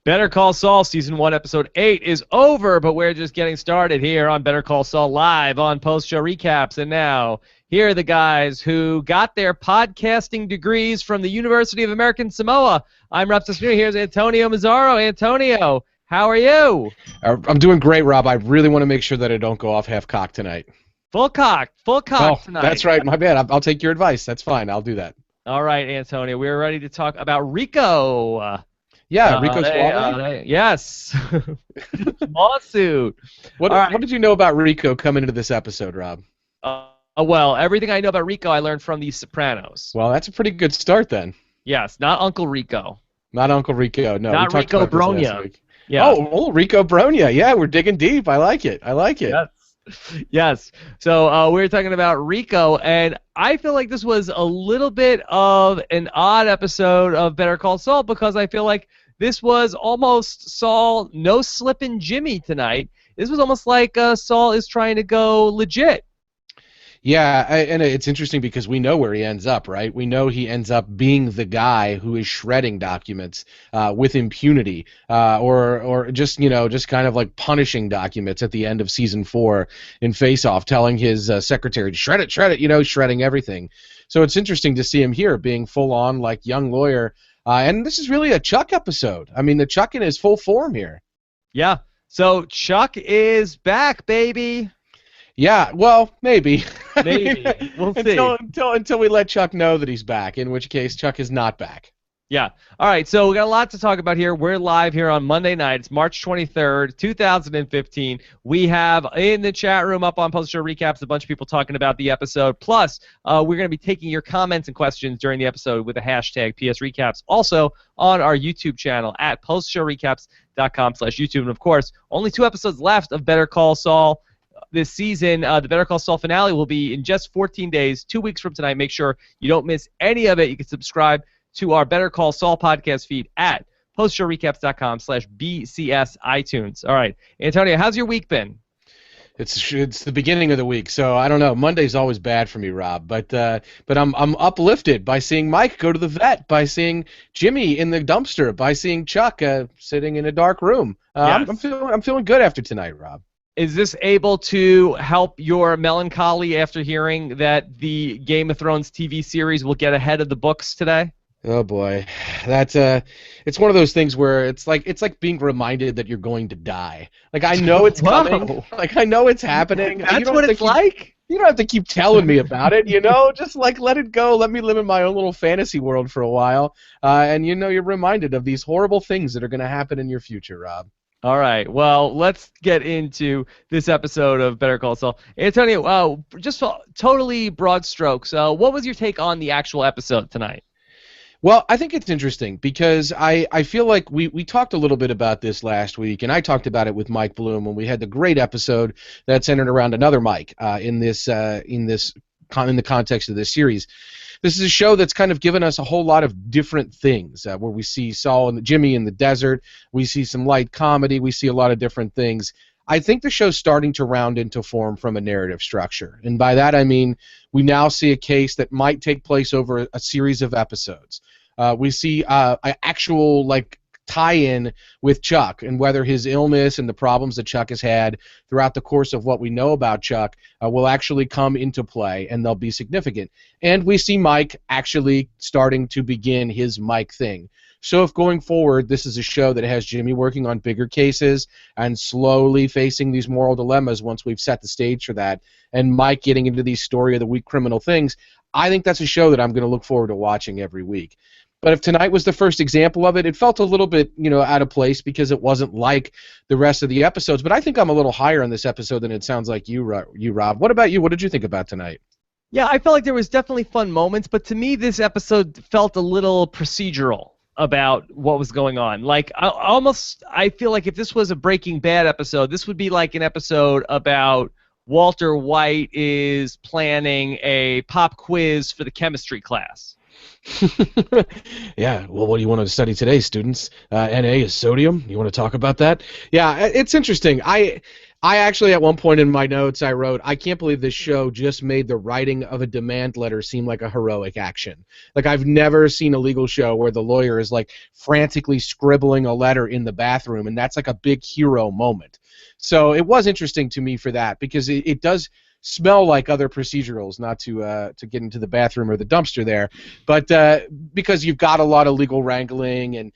Better Call Saul Season 1, Episode 8 is over, but we're just getting started here on Better Call Saul Live on Post-Show Recaps. And now, here are the guys who got their podcasting degrees from the University of American Samoa. I'm Rob Cesternino. Here's Antonio Mazzaro. Antonio, how are you? I'm doing great, Rob. I really want to make sure that I don't go off half-cocked tonight. Full cock tonight. That's right. My bad. I'll take your advice. That's fine. I'll do that. All right, Antonio. We're ready to talk about Rico. Rico's yes. Lawsuit. What did you know about Rico coming into this episode, Rob? Well, everything I know about Rico I learned from The Sopranos. Well, that's a pretty good start then. Yes, not Uncle Rico. Not Uncle Rico, no. Not Rico Bronya. Yeah. Oh, Rico Bronya. Yeah, we're digging deep. I like it. Yes. So we're talking about Rico, and I feel like this was a little bit of an odd episode of Better Call Saul because I feel like this was almost Saul no slipping Jimmy tonight. This was almost like Saul is trying to go legit. Yeah, and it's interesting because we know where he ends up, right? We know he ends up being the guy who is shredding documents with impunity, or just kind of like punishing documents at the end of season 4 in Face Off, telling his secretary to shred it, shredding everything. So it's interesting to see him here being full on like young lawyer, and this is really a Chuck episode. I mean, the Chuck in his full form here. Yeah. So Chuck is back, baby. Yeah, well, maybe. Maybe. We'll see. Until we let Chuck know that he's back, in which case Chuck is not back. Yeah. All right, so we got a lot to talk about here. We're live here on Monday night. It's March 23rd, 2015. We have in the chat room up on Post-Show Recaps a bunch of people talking about the episode. Plus, we're going to be taking your comments and questions during the episode with the hashtag PSRecaps. Also, on our YouTube channel at postshowrecaps.com/YouTube. And, of course, only 2 episodes left of Better Call Saul this season. The Better Call Saul finale will be in just 14 days, 2 weeks from tonight. Make sure you don't miss any of it. You can subscribe to our Better Call Saul podcast feed at postshowrecaps.com/BCS iTunes. All right, Antonio, how's your week been? It's the beginning of the week, so I don't know. Monday's always bad for me, Rob. But I'm uplifted by seeing Mike go to the vet, by seeing Jimmy in the dumpster, by seeing Chuck sitting in a dark room. Yes. I'm feeling good after tonight, Rob. Is this able to help your melancholy after hearing that the Game of Thrones TV series will get ahead of the books today? Oh boy, that's it's one of those things where it's like being reminded that you're going to die. Like I know it's coming. Like I know it's happening. That's what it's like. You don't have to keep telling me about it, Just like let it go. Let me live in my own little fantasy world for a while. And you're reminded of these horrible things that are going to happen in your future, Rob. All right, well, let's get into this episode of Better Call Saul. Antonio, just totally broad strokes, what was your take on the actual episode tonight? Well, I think it's interesting because I feel like we talked a little bit about this last week, and I talked about it with Mike Bloom when we had the great episode that centered around another Mike in the context of this series. This is a show that's kind of given us a whole lot of different things, where we see Saul and Jimmy in the desert, we see some light comedy, we see a lot of different things. I think the show's starting to round into form from a narrative structure, and by that I mean we now see a case that might take place over a series of episodes. We see an actual tie-in with Chuck and whether his illness and the problems that Chuck has had throughout the course of what we know about Chuck will actually come into play, and they'll be significant. And we see Mike actually starting to begin his Mike thing. So if going forward this is a show that has Jimmy working on bigger cases and slowly facing these moral dilemmas once we've set the stage for that, and Mike getting into these story of the week criminal things, I think that's a show that I'm going to look forward to watching every week. But if tonight was the first example of it, it felt a little bit, out of place because it wasn't like the rest of the episodes. But I think I'm a little higher on this episode than it sounds like you, Rob. What about you? What did you think about tonight? Yeah, I felt like there was definitely fun moments, but to me this episode felt a little procedural about what was going on. Like, I feel like if this was a Breaking Bad episode, this would be like an episode about Walter White is planning a pop quiz for the chemistry class. Yeah, well, what do you want to study today, students? Na is sodium. You want to talk about that? Yeah, it's interesting. I I actually, at one point in my notes, I wrote, I can't believe this show just made the writing of a demand letter seem like a heroic action. Like, I've never seen a legal show where the lawyer is, like, frantically scribbling a letter in the bathroom, and that's, like, a big hero moment. So it was interesting to me for that, because it does smell like other procedurals, not to get into the bathroom or the dumpster there, but because you've got a lot of legal wrangling and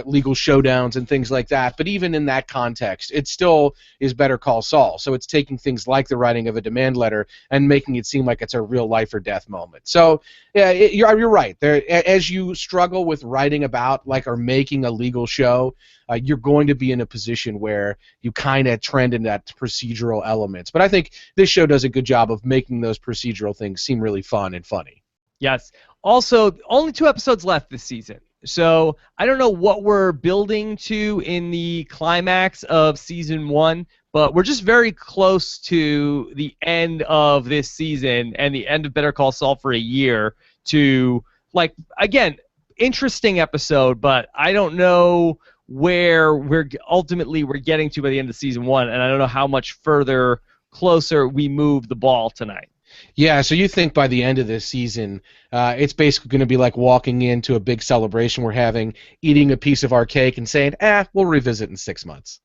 legal showdowns and things like that. But even in that context, it still is Better Call Saul. So it's taking things like the writing of a demand letter and making it seem like it's a real life or death moment. So yeah, you're right. There, as you struggle with writing about or making a legal show, you're going to be in a position where you kind of trend in that procedural elements. But I think this show does a good job of making those procedural things seem really fun and funny. Yes. Also, only 2 episodes left this season. So I don't know what we're building to in the climax of season 1, but we're just very close to the end of this season and the end of Better Call Saul for a year to, again, interesting episode, but I don't know where we're getting to by the end of season 1, and I don't know how much further closer we move the ball tonight. Yeah, so you think by the end of this season, it's basically going to be like walking into a big celebration we're having, eating a piece of our cake and saying, we'll revisit in 6 months.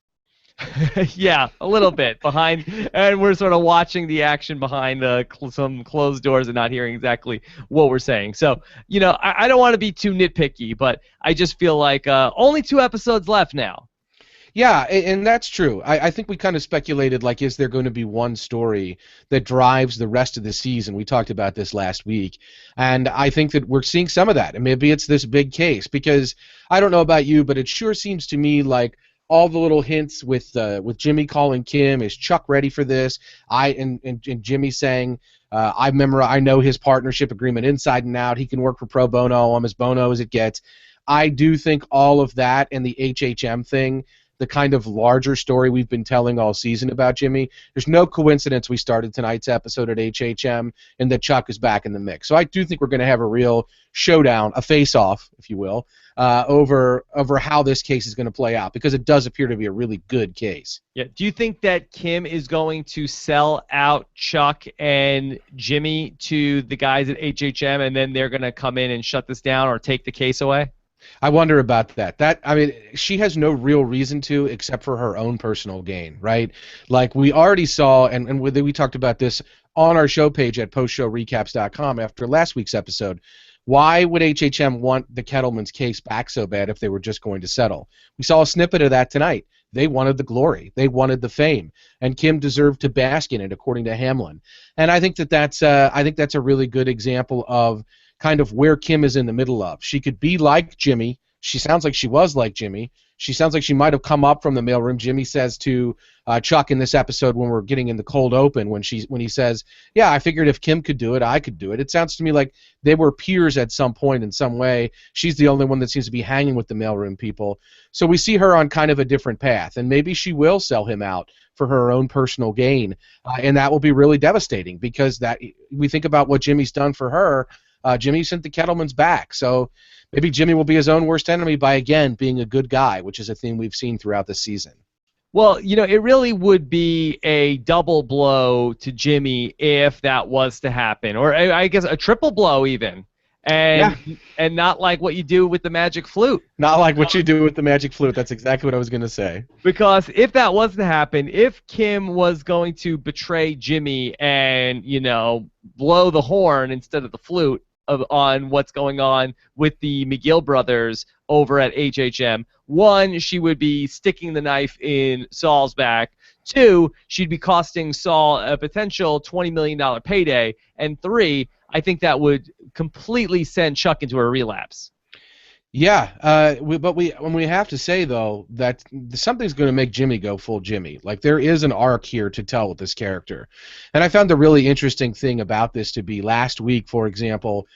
Yeah, a little bit behind, and we're sort of watching the action behind some closed doors and not hearing exactly what we're saying. So, I don't want to be too nitpicky, but I just feel like only 2 episodes left now. Yeah, and that's true. I think we kind of speculated, is there going to be one story that drives the rest of the season? We talked about this last week, and I think that we're seeing some of that, and maybe it's this big case, because I don't know about you, but it sure seems to me like all the little hints with Jimmy calling Kim, is Chuck ready for this? And Jimmy saying, I know his partnership agreement inside and out. He can work for pro bono. I'm as bono as it gets. I do think all of that and the HHM thing, the kind of larger story we've been telling all season about Jimmy, there's no coincidence we started tonight's episode at HHM and that Chuck is back in the mix. So I do think we're going to have a real showdown, a face-off, if you will, over how this case is going to play out, because it does appear to be a really good case. Yeah. Do you think that Kim is going to sell out Chuck and Jimmy to the guys at HHM, and then they're going to come in and shut this down or take the case away? I wonder about that. She has no real reason to, except for her own personal gain, right? Like we already saw, and we talked about this on our show page at postshowrecaps.com after last week's episode. Why would HHM want the Kettleman's case back so bad if they were just going to settle? We saw a snippet of that tonight. They wanted the glory. They wanted the fame. And Kim deserved to bask in it, according to Hamlin. And I think that's a really good example of kind of where Kim is in the middle of. She could be like Jimmy. She sounds like she was like Jimmy. She sounds like she might have come up from the mailroom. Jimmy says to Chuck in this episode when we're getting in the cold open, when he says, yeah, I figured if Kim could do it, I could do it. It sounds to me like they were peers at some point in some way. She's the only one that seems to be hanging with the mailroom people. So we see her on kind of a different path, and maybe she will sell him out for her own personal gain, and that will be really devastating, because that we think about what Jimmy's done for her. Jimmy sent the Kettlemans back, so maybe Jimmy will be his own worst enemy by, again, being a good guy, which is a theme we've seen throughout the season. Well, it really would be a double blow to Jimmy if that was to happen, or I guess a triple blow even, and not like what you do with the magic flute. Not like what you do with the magic flute. That's exactly what I was going to say. Because if that was to happen, if Kim was going to betray Jimmy and, blow the horn instead of the flute on what's going on with the McGill brothers over at HHM, 1, she would be sticking the knife in Saul's back. 2, she'd be costing Saul a potential $20 million payday. And 3, I think that would completely send Chuck into a relapse. Yeah, but we have to say, though, that something's going to make Jimmy go full Jimmy. Like, there is an arc here to tell with this character. And I found the really interesting thing about this to be last week, for example,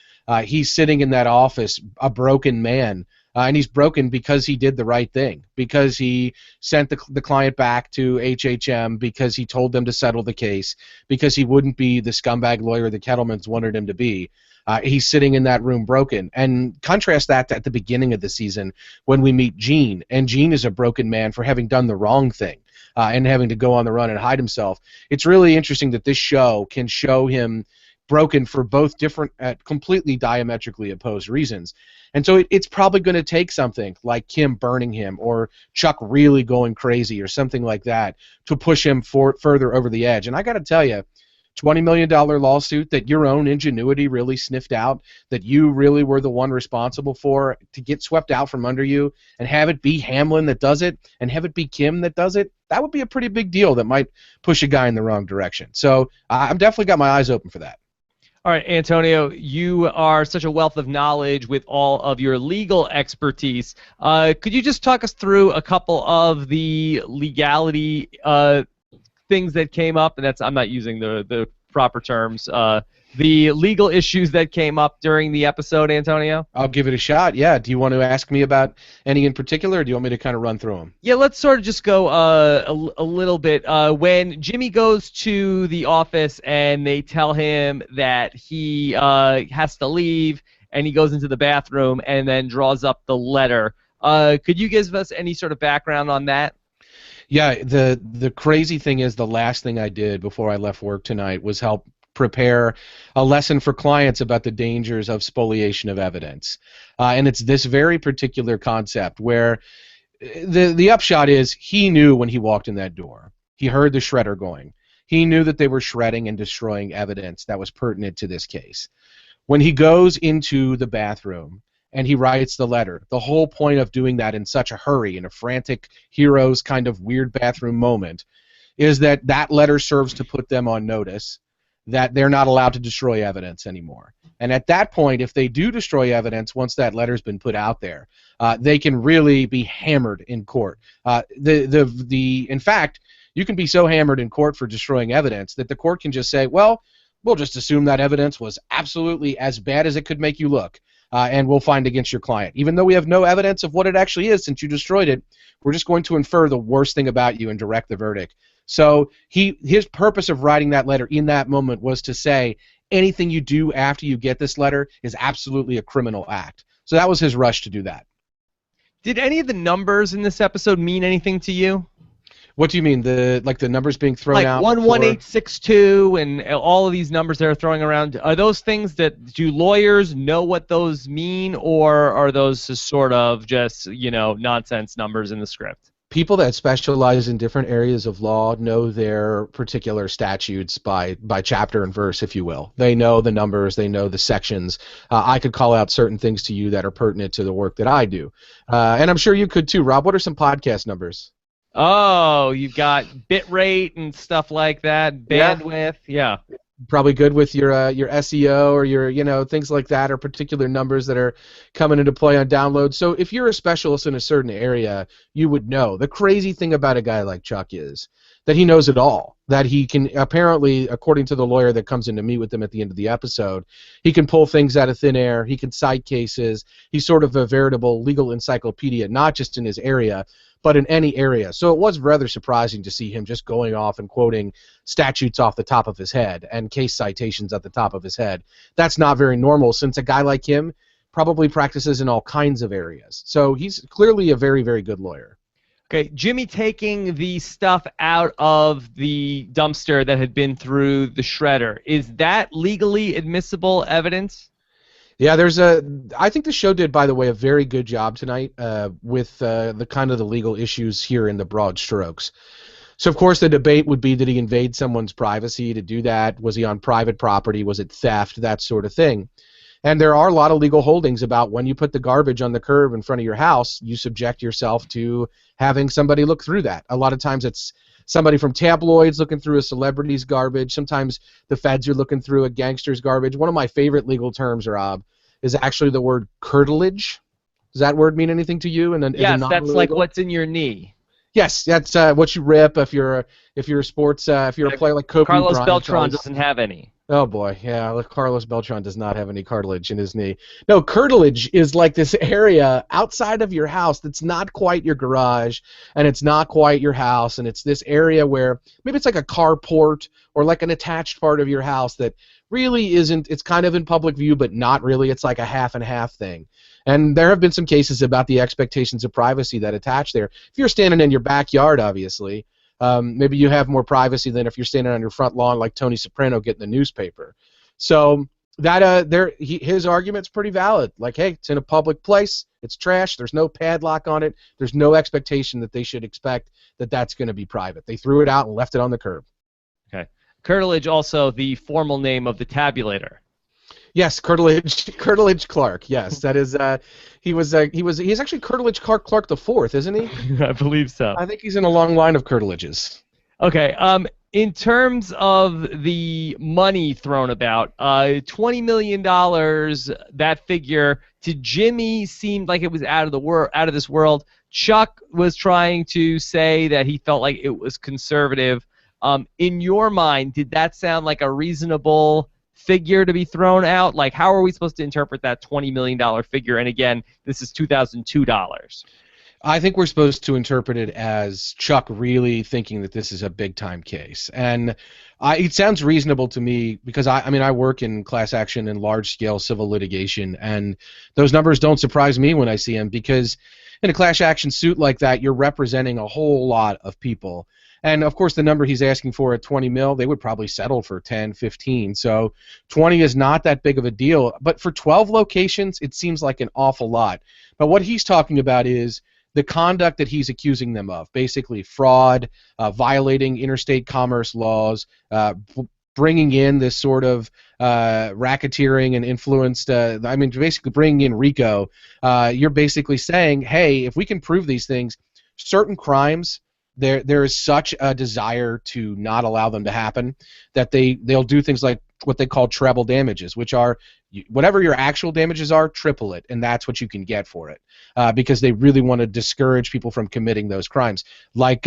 he's sitting in that office, a broken man, and he's broken because he did the right thing, because he sent the client back to HHM, because he told them to settle the case, because he wouldn't be the scumbag lawyer the Kettlemans wanted him to be. He's sitting in that room broken. And contrast that to at the beginning of the season when we meet Gene, and Gene is a broken man for having done the wrong thing. and having to go on the run and hide himself. It's really interesting that this show can show him broken for both different, completely diametrically opposed reasons. And so it's probably going to take something like Kim burning him or Chuck really going crazy or something like that to push him further over the edge. And I got to tell you, $20 million lawsuit that your own ingenuity really sniffed out, that you really were the one responsible for, to get swept out from under you and have it be Hamlin that does it and have it be Kim that does it, that would be a pretty big deal that might push a guy in the wrong direction. So I've definitely got my eyes open for that. All right, Antonio, you are such a wealth of knowledge with all of your legal expertise. Could you just talk us through a couple of the legality things that came up? And I'm not using the proper terms. The legal issues that came up during the episode, Antonio? I'll give it a shot, yeah. Do you want to ask me about any in particular, or do you want me to kind of run through them? Yeah, let's sort of just go a little bit. When Jimmy goes to the office and they tell him that he has to leave, and he goes into the bathroom and then draws up the letter, could you give us any sort of background on that? Yeah, the crazy thing is the last thing I did before I left work tonight was help prepare a lesson for clients about the dangers of spoliation of evidence. And it's this very particular concept where the upshot is he knew when he walked in that door. He heard the shredder going. He knew that they were shredding and destroying evidence that was pertinent to this case. When he goes into the bathroom and he writes the letter, the whole point of doing that in such a hurry, in a frantic hero's kind of weird bathroom moment, is that that letter serves to put them on notice that they're not allowed to destroy evidence anymore. And at that point, if they do destroy evidence, once that letter's been put out there, they can really be hammered in court. In fact, you can be so hammered in court for destroying evidence that the court can just say, well, we'll just assume that evidence was absolutely as bad as it could make you look, and we'll find against your client. Even though we have no evidence of what it actually is since you destroyed it, we're just going to infer the worst thing about you and direct the verdict. So his purpose of writing that letter in that moment was to say anything you do after you get this letter is absolutely a criminal act. So that was his rush to do that. Did any of the numbers in this episode mean anything to you? What do you mean? The numbers being thrown out? Like 11862 and all of these numbers they're throwing around. Are those things that do lawyers know what those mean, or are those just sort of just, nonsense numbers in the script? People that specialize in different areas of law know their particular statutes by chapter and verse, if you will. They know the numbers, they know the sections. I could call out certain things to you that are pertinent to the work that I do. And I'm sure you could too. Rob, what are some podcast numbers? Oh, you've got bit rate and stuff like that, bandwidth, yeah. Probably good with your SEO or your things like that, or particular numbers that are coming into play on download. So if you're a specialist in a certain area, you would know. The crazy thing about a guy like Chuck is that he knows it all. That he can apparently, according to the lawyer that comes in to meet with him at the end of the episode, he can pull things out of thin air. He can cite cases. He's sort of a veritable legal encyclopedia, not just in his area, but in any area. So it was rather surprising to see him just going off and quoting statutes off the top of his head and case citations at the top of his head. That's not very normal, since a guy like him probably practices in all kinds of areas. So he's clearly a very, very good lawyer. Okay, Jimmy taking the stuff out of the dumpster that had been through the shredder, is that legally admissible evidence? Yeah, I think the show did, by the way, a very good job tonight with the kind of the legal issues here in the broad strokes. So, of course, the debate would be, did he invade someone's privacy to do that? Was he on private property? Was it theft? That sort of thing. And there are a lot of legal holdings about when you put the garbage on the curb in front of your house, you subject yourself to having somebody look through that. A lot of times it's somebody from tabloids looking through a celebrity's garbage. Sometimes the feds are looking through a gangster's garbage. One of my favorite legal terms, Rob, is actually the word curtilage. Does that word mean anything to you? Yes, that's like what's in your knee. Yes, that's what you rip if you're a sports if you're a player like Kobe Carlos Bryant. Beltran doesn't have any. Oh boy, yeah, Carlos Beltran does not have any cartilage in his knee. No, curtilage is like this area outside of your house that's not quite your garage, and it's not quite your house, and it's this area where maybe it's like a carport or like an attached part of your house that really isn't. It's kind of in public view, but not really. It's like a half and half thing. And there have been some cases about the expectations of privacy that attach there. If you're standing in your backyard, obviously, Maybe you have more privacy than if you're standing on your front lawn like Tony Soprano getting the newspaper. So that his argument's pretty valid. Like, hey, it's in a public place. It's trash. There's no padlock on it. There's no expectation that they should expect that that's going to be private. They threw it out and left it on the curb. Okay. Curtilage, also the formal name of the tabulator. Yes, Curtilage Clark. Yes, that is. He's actually Curtilage Clark the Fourth, isn't he? I believe so. I think he's in a long line of Curtilages. Okay. In terms of the money thrown about, $20 million, that figure to Jimmy seemed like it was out of this world. Chuck was trying to say that he felt like it was conservative. In your mind, did that sound like a reasonable figure to be thrown out? Like, how are we supposed to interpret that $20 million figure? And again, this is $2002. I think we're supposed to interpret it as Chuck really thinking that this is a big-time case. And it sounds reasonable to me because, I work in class action and large-scale civil litigation, and those numbers don't surprise me when I see them because in a class action suit like that, you're representing a whole lot of people. And, of course, the number he's asking for at 20 mil, they would probably settle for 10, 15. So 20 is not that big of a deal. But for 12 locations, it seems like an awful lot. But what he's talking about is the conduct that he's accusing them of, basically fraud, violating interstate commerce laws, bringing in this sort of racketeering and influenced, basically bringing in Rico. You're basically saying, hey, if we can prove these things, certain crimes, there is such a desire to not allow them to happen that they'll do things like what they call treble damages, which are whatever your actual damages are, triple it, and that's what you can get for it, because they really want to discourage people from committing those crimes, like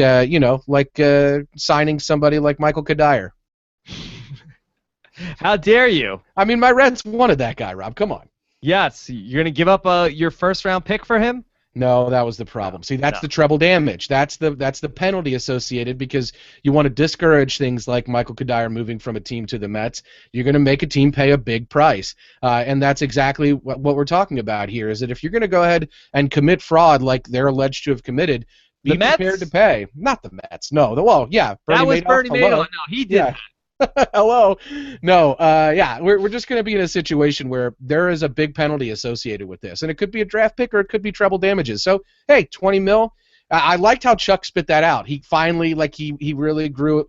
signing somebody like Michael Kadire. How dare you? I mean, my Reds wanted that guy, Rob. Come on. Yes, you're going to give up your first-round pick for him? No, that was the problem. See, that's the treble damage. That's the penalty associated because you want to discourage things like Michael Kadire moving from a team to the Mets. You're going to make a team pay a big price, and that's exactly what we're talking about here. Is that if you're going to go ahead and commit fraud like they're alleged to have committed, be prepared to pay. Not the Mets. No. Bernie that was Madoff. Bernie Madoff. No, he did. Yeah. Hello. No, we're just going to be in a situation where there is a big penalty associated with this, and it could be a draft pick or it could be treble damages. So, hey, 20 mil. I liked how Chuck spit that out. He finally, he really grew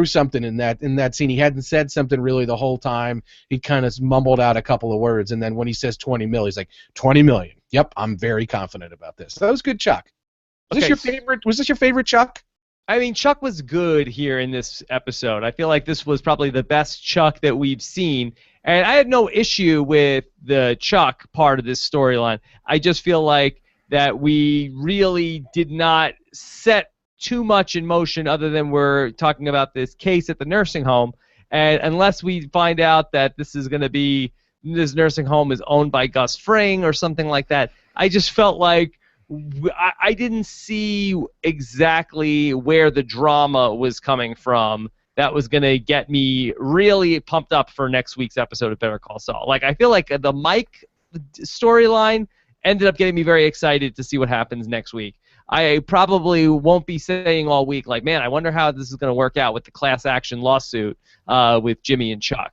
something in that scene. He hadn't said something really the whole time. He kind of mumbled out a couple of words, and then when he says 20 mil, he's like, 20 million. Yep, I'm very confident about this. That was good, Chuck. Was this your favorite Chuck? I mean, Chuck was good here in this episode. I feel like this was probably the best Chuck that we've seen. And I had no issue with the Chuck part of this storyline. I just feel like that we really did not set too much in motion other than we're talking about this case at the nursing home. And unless we find out that this nursing home is owned by Gus Fring or something like that, I just felt like I didn't see exactly where the drama was coming from that was going to get me really pumped up for next week's episode of Better Call Saul. Like, I feel like the Mike storyline ended up getting me very excited to see what happens next week. I probably won't be saying all week, like, man, I wonder how this is going to work out with the class action lawsuit with Jimmy and Chuck.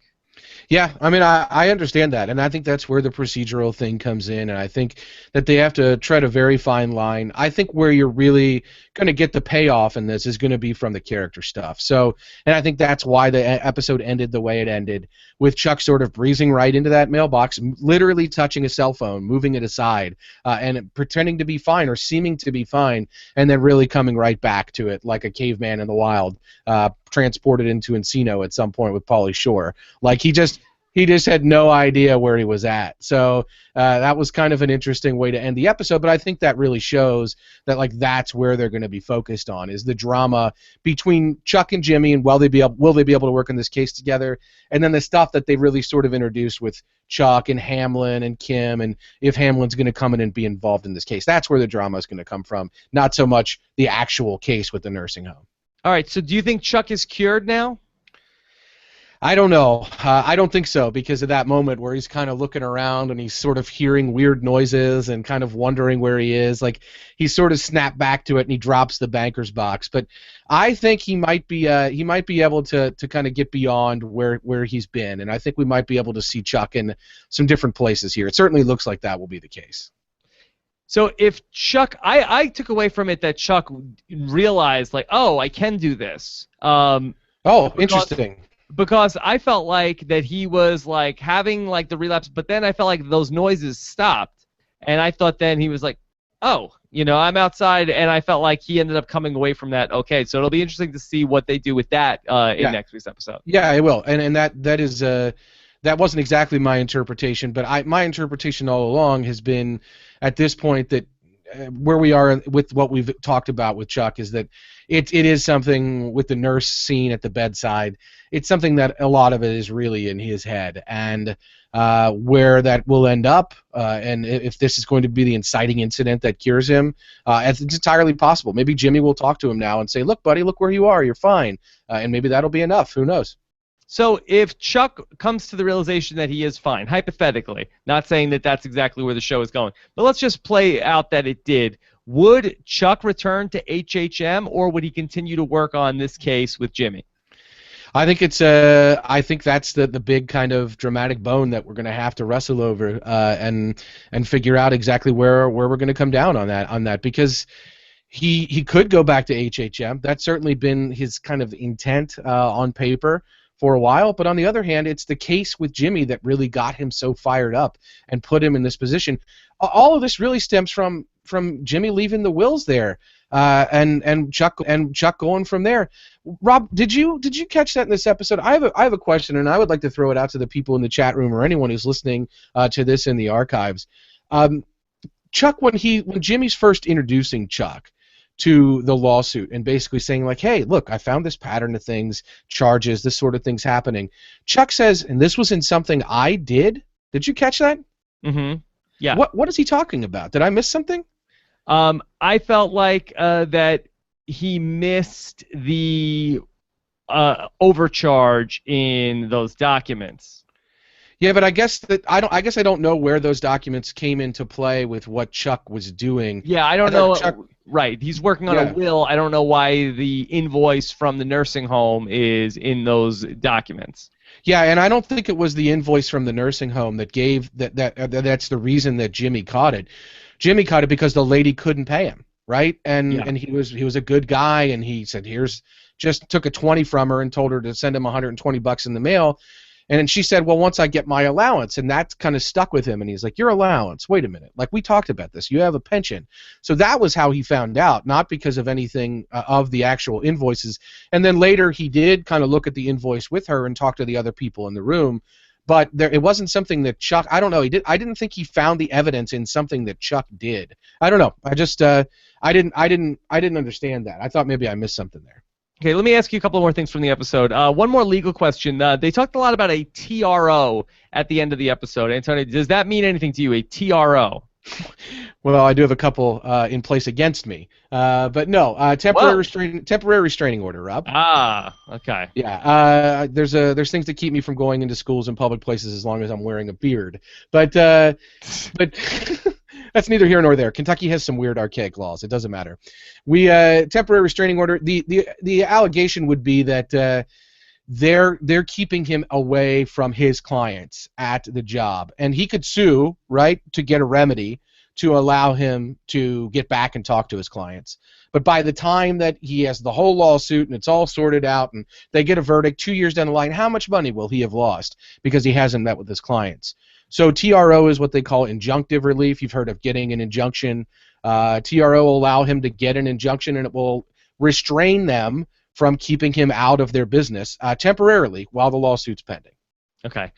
Yeah, I mean, I understand that, and I think that's where the procedural thing comes in, and I think that they have to tread a very fine line. I think where you're really going to get the payoff in this is going to be from the character stuff. So, and I think that's why the episode ended the way it ended, with Chuck sort of breezing right into that mailbox, literally touching a cell phone, moving it aside, and pretending to be fine or seeming to be fine, and then really coming right back to it like a caveman in the wild, transported into Encino at some point with Pauly Shore. Like he just had no idea where he was at. So that was kind of an interesting way to end the episode, but I think that really shows that that's where they're going to be focused on, is the drama between Chuck and Jimmy, and will they be able to work on this case together, and then the stuff that they really sort of introduced with Chuck and Hamlin and Kim, and if Hamlin's going to come in and be involved in this case. That's where the drama is going to come from, not so much the actual case with the nursing home. All right, so do you think Chuck is cured now? I don't know. I don't think so because of that moment where he's kind of looking around and he's sort of hearing weird noises and kind of wondering where he is. Like he sort of snapped back to it and he drops the banker's box. But I think he might be able to kind of get beyond where he's been, and I think we might be able to see Chuck in some different places here. It certainly looks like that will be the case. So if Chuck, I took away from it that Chuck realized like, oh, I can do this. Interesting. Because I felt like that he was like having like the relapse, but then I felt like those noises stopped, and I thought then he was like, oh, I'm outside, and I felt like he ended up coming away from that. Okay, so it'll be interesting to see what they do with that in next week's episode. Yeah, it will, and that is that wasn't exactly my interpretation, but my interpretation all along has been at this point that where we are with what we've talked about with Chuck is that it is something with the nurse scene at the bedside. It's something that a lot of it is really in his head, and where that will end up, and if this is going to be the inciting incident that cures him, it's entirely possible. Maybe Jimmy will talk to him now and say, "Look, buddy, look where you are. You're fine," and maybe that'll be enough. Who knows? So if Chuck comes to the realization that he is fine, hypothetically, not saying that that's exactly where the show is going, but let's just play out that it did, would Chuck return to HHM, or would he continue to work on this case with Jimmy? I think I think that's the big kind of dramatic bone that we're going to have to wrestle over and figure out exactly where we're going to come down on that because he could go back to HHM. That's certainly been his kind of intent on paper for a while, but on the other hand, it's the case with Jimmy that really got him so fired up and put him in this position. All of this really stems from Jimmy leaving the wills there, and Chuck going from there. Rob, did you catch that in this episode? I have a question, and I would like to throw it out to the people in the chat room or anyone who's listening to this in the archives. Chuck, when Jimmy's first introducing Chuck to the lawsuit and basically saying like, hey, look, I found this pattern of things, charges, this sort of things happening. Chuck says, and this was in something I did. Did you catch that? Mm-hmm. Yeah. What is he talking about? Did I miss something? I felt like that he missed the overcharge in those documents. Yeah, but I guess I don't know where those documents came into play with what Chuck was doing. Yeah, I don't know. Right, he's working on a will. I don't know why the invoice from the nursing home is in those documents. Yeah, and I don't think it was the invoice from the nursing home that gave that's the reason that Jimmy caught it. Jimmy caught it because the lady couldn't pay him, right? And he was a good guy, and he said, just took a 20 from her and told her to send him $120 in the mail. And then she said, well, once I get my allowance, and that kind of stuck with him. And he's like, your allowance, wait a minute. Like, we talked about this. You have a pension. So that was how he found out, not because of anything of the actual invoices. And then later he did kind of look at the invoice with her and talk to the other people in the room. But it wasn't something that Chuck, I don't know, I didn't think he found the evidence in something that Chuck did. I don't know. I just, I didn't understand that. I thought maybe I missed something there. Okay, let me ask you a couple more things from the episode. One more legal question. They talked a lot about a TRO at the end of the episode. Antonio, does that mean anything to you, a TRO? Well, I do have a couple in place against me, but no, temporary restraining order, Rob. Ah, okay. Yeah, there's things that keep me from going into schools and public places as long as I'm wearing a beard, but that's neither here nor there. Kentucky has some weird archaic laws. It doesn't matter. We temporary restraining order. The allegation would be that they're keeping him away from his clients at the job, and he could sue, right, to get a remedy to allow him to get back and talk to his clients. But by the time that he has the whole lawsuit and it's all sorted out and they get a verdict 2 years down the line, how much money will he have lost because he hasn't met with his clients? So TRO is what they call injunctive relief. You've heard of getting an injunction. TRO will allow him to get an injunction, and it will restrain them from keeping him out of their business temporarily while the lawsuit's pending. Okay.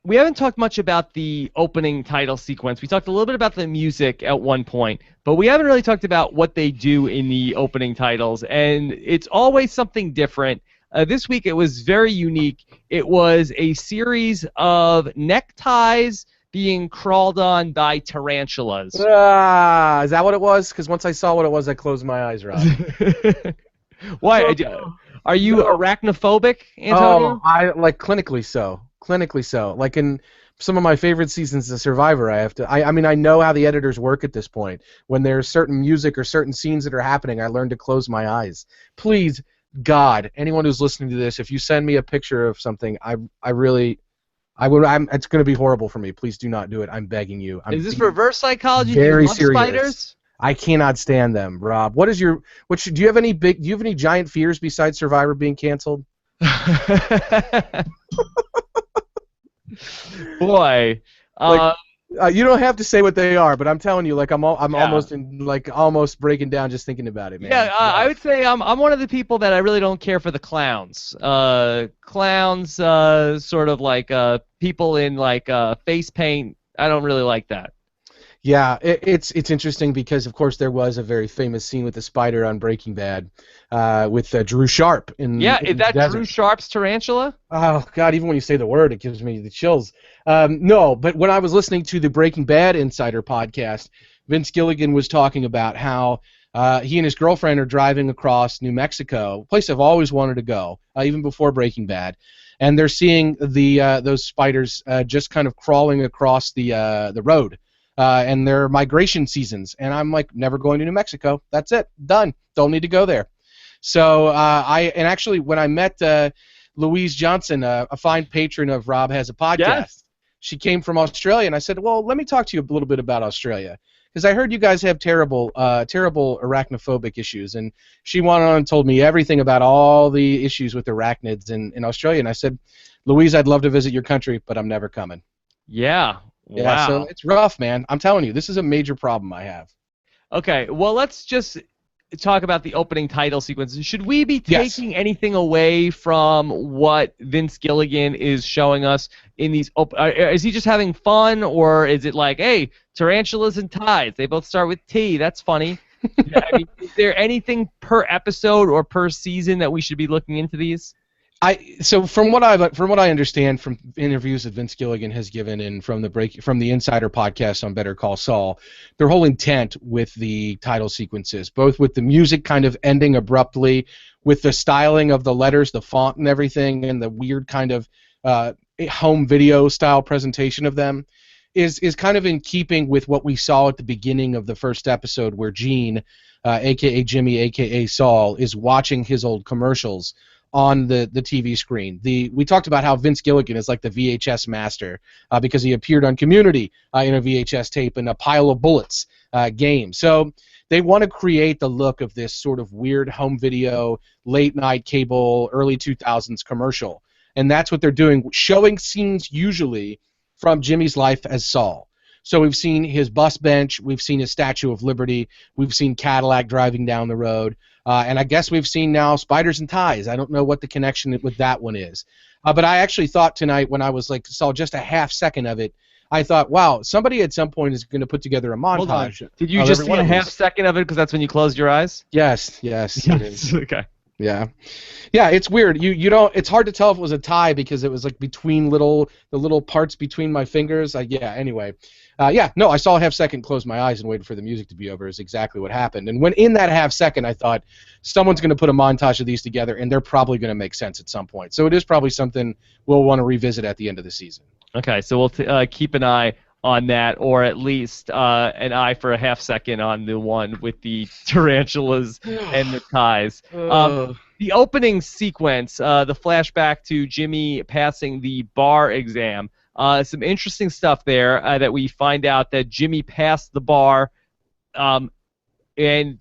We haven't talked much about the opening title sequence. We talked a little bit about the music at one point, but we haven't really talked about what they do in the opening titles, and it's always something different. This week it was very unique. It was a series of neckties being crawled on by tarantulas. Is that what it was? Because once I saw what it was, I closed my eyes, Rob. Why? Are you No. arachnophobic, Oh, Antonio? I like clinically so. Clinically so. Like in some of my favorite seasons of Survivor, I mean I know how the editors work at this point. When there's certain music or certain scenes that are happening, I learn to close my eyes. Please, God, anyone who's listening to this, if you send me a picture of something, I really it's going to be horrible for me. Please do not do it. I'm begging you. I'm Is this being reverse psychology? Do you very love serious. spiders? I cannot stand them, Rob. Do you have any giant fears besides Survivor being canceled? Boy. Like Uh, you don't have to say what they are, but I'm telling you, like I'm yeah. almost breaking down just thinking about it, man. Yeah, It's I rough. would say I'm one of the people that I really don't care for the clowns. Clowns, sort of like people in like face paint. I don't really like that. Yeah, it's interesting because of course there was a very famous scene with the spider on Breaking Bad, with Drew Sharp Yeah, in is the that Drew desert. Sharp's tarantula? Oh God, even when you say the word, it gives me the chills. No, but when I was listening to the Breaking Bad Insider podcast, Vince Gilligan was talking about how he and his girlfriend are driving across New Mexico, a place I've always wanted to go, even before Breaking Bad, and they're seeing those spiders just kind of crawling across the road. And their migration seasons, and I'm like, never going to New Mexico. That's it, done. Don't need to go there. So actually when I met Louise Johnson, a fine patron of Rob Has a Podcast. Yes. She came from Australia, and I said, well, let me talk to you a little bit about Australia, because I heard you guys have terrible arachnophobic issues, and she went on and told me everything about all the issues with arachnids in Australia, and I said, Louise, I'd love to visit your country, but I'm never coming. Yeah. Yeah, so Wow. it's rough, man. I'm telling you, this is a major problem I have. Okay. Well, let's just talk about the opening title sequence. Should we be Yes. taking anything away from what Vince Gilligan is showing us in these? Is he just having fun, or is it like, hey, tarantulas and ties? They both start with T. That's funny. I mean, is there anything per episode or per season that we should be looking into these? So from what I understand from interviews that Vince Gilligan has given and from the Insider podcast on Better Call Saul, their whole intent with the title sequences, both with the music kind of ending abruptly, with the styling of the letters, the font and everything, and the weird kind of home video style presentation of them, is kind of in keeping with what we saw at the beginning of the first episode, where Gene, aka Jimmy, aka Saul, is watching his old commercials on the TV screen. We talked about how Vince Gilligan is like the VHS master because he appeared on Community in a VHS tape in a Pile of Bullets game. So they want to create the look of this sort of weird home video, late night cable, early 2000s commercial. And that's what they're doing, showing scenes usually from Jimmy's life as Saul. So we've seen his bus bench, we've seen his Statue of Liberty, we've seen Cadillac driving down the road, and I guess we've seen now spiders and ties. I don't know what the connection with that one is. But I actually thought tonight when I was like saw just a half second of it, I thought, wow, somebody at some point is going to put together a Hold on. montage. Did you of just every see one a of half these. second of it because that's when you closed your eyes? Yes, it is. Okay. Yeah. Yeah, it's weird. You don't it's hard to tell if it was a tie because it was like between the little parts between my fingers. Anyway. No, I saw a half second, closed my eyes and waited for the music to be over is exactly what happened. And when in that half second I thought someone's going to put a montage of these together and they're probably going to make sense at some point. So it is probably something we'll want to revisit at the end of the season. Okay, so we'll keep an eye on that, or at least an eye for a half second on the one with the tarantulas and the ties. The opening sequence, the flashback to Jimmy passing the bar exam, some interesting stuff there that we find out that Jimmy passed the bar and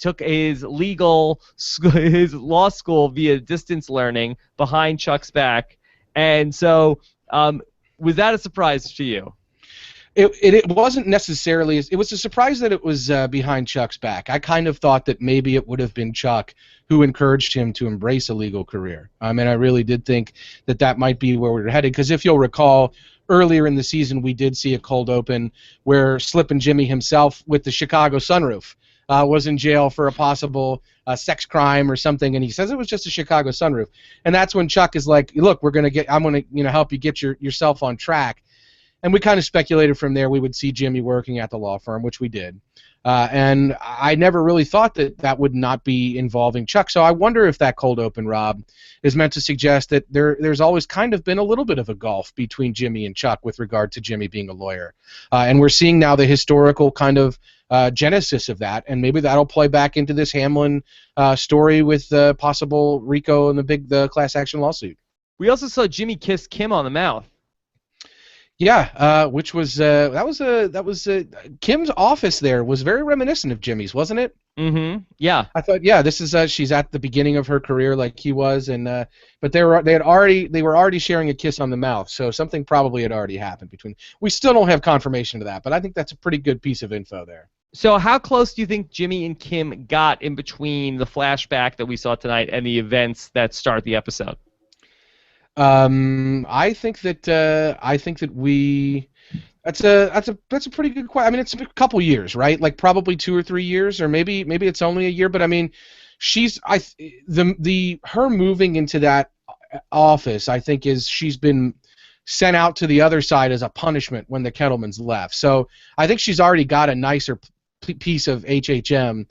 took his his law school via distance learning behind Chuck's back. And so was that a surprise to you? It wasn't necessarily. It was a surprise that it was behind Chuck's back. I kind of thought that maybe it would have been Chuck who encouraged him to embrace a legal career. And I really did think that might be where we were headed. Because if you'll recall, earlier in the season we did see a cold open where Slippin' Jimmy himself with the Chicago sunroof was in jail for a possible sex crime or something, and he says it was just a Chicago sunroof. And that's when Chuck is like, "Look, I'm going to help you get yourself on track." And we kind of speculated from there we would see Jimmy working at the law firm, which we did. And I never really thought that that would not be involving Chuck. So I wonder if that cold open, Rob, is meant to suggest that there's always kind of been a little bit of a gulf between Jimmy and Chuck with regard to Jimmy being a lawyer. And we're seeing now the historical kind of genesis of that, and maybe that'll play back into this Hamlin story with possible Rico and the class action lawsuit. We also saw Jimmy kiss Kim on the mouth. Yeah, which was that was Kim's office there was very reminiscent of Jimmy's, wasn't it? Mm-hmm. Yeah. I thought, yeah, this is she's at the beginning of her career like he was, and but they were already sharing a kiss on the mouth, so something probably had already happened between. We still don't have confirmation of that, but I think that's a pretty good piece of info there. So how close do you think Jimmy and Kim got in between the flashback that we saw tonight and the events that start the episode? I think that we. That's a pretty good question. I mean, it's a couple years, right? Like probably 2 or 3 years, or maybe it's only a year. But I mean, her moving into that office, I think, is she's been sent out to the other side as a punishment when the Kettlemans left. So I think she's already got a nicer piece of HHM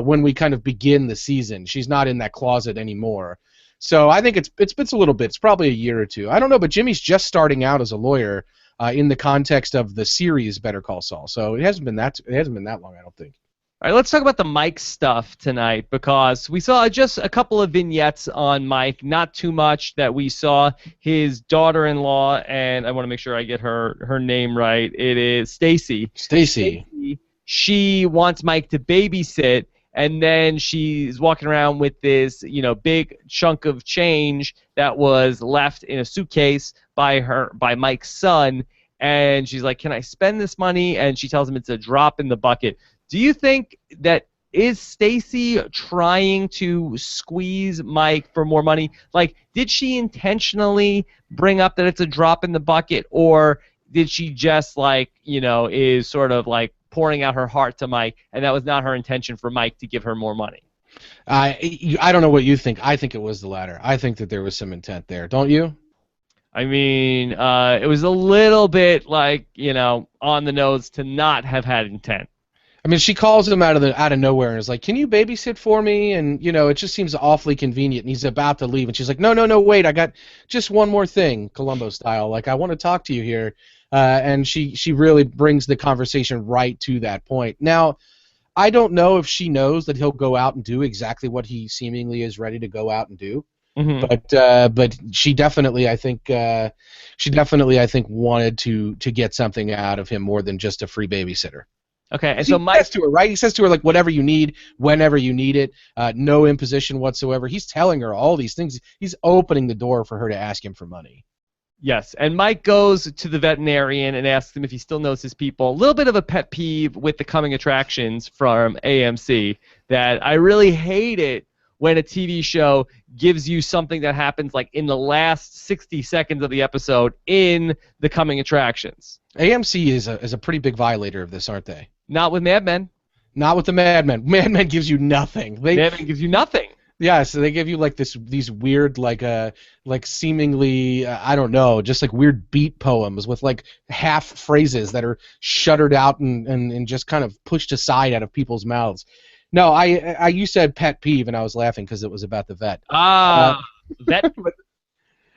when we kind of begin the season. She's not in that closet anymore. So I think it's a little bit. It's probably a year or two. I don't know, but Jimmy's just starting out as a lawyer in the context of the series Better Call Saul. So it hasn't been that long, I don't think. All right, let's talk about the Mike stuff tonight, because we saw just a couple of vignettes on Mike, not too much. That we saw his daughter-in-law, and I want to make sure I get her name right. It is Stacy. Stacy. She wants Mike to babysit, and then she's walking around with this, big chunk of change that was left in a suitcase by Mike's son, and she's like, "Can I spend this money?" And she tells him it's a drop in the bucket. Do you think that is Stacy trying to squeeze Mike for more money? Like, did she intentionally bring up that it's a drop in the bucket, or did she just is sort of like pouring out her heart to Mike, and that was not her intention for Mike to give her more money? I don't know what you think. I think it was the latter. I think that there was some intent there. Don't you? I mean, it was a little bit on the nose to not have had intent. I mean, she calls him out of nowhere and is like, "Can you babysit for me?" And it just seems awfully convenient. And he's about to leave, and she's like, "No, wait, I got just one more thing, Columbo style. Like, I want to talk to you here." And she really brings the conversation right to that point. Now, I don't know if she knows that he'll go out and do exactly what he seemingly is ready to go out and do. Mm-hmm. But she definitely, I think, wanted to get something out of him more than just a free babysitter. Okay, and so Mike says to her, right? He says to her, like, whatever you need, whenever you need it, no imposition whatsoever. He's telling her all these things. He's opening the door for her to ask him for money. Yes, and Mike goes to the veterinarian and asks him if he still knows his people. A little bit of a pet peeve with the coming attractions from AMC, that I really hate it when a TV show gives you something that happens like in the last 60 seconds of the episode in the coming attractions. AMC is a pretty big violator of this, aren't they? Not with Mad Men. Not with the Mad Men. Mad Men gives you nothing. Mad Men gives you nothing. Yeah, so they give you like these weird like seemingly I don't know, just like weird beat poems with like half phrases that are shuttered out and just kind of pushed aside out of people's mouths. No, you said pet peeve and I was laughing because it was about the vet. Vet.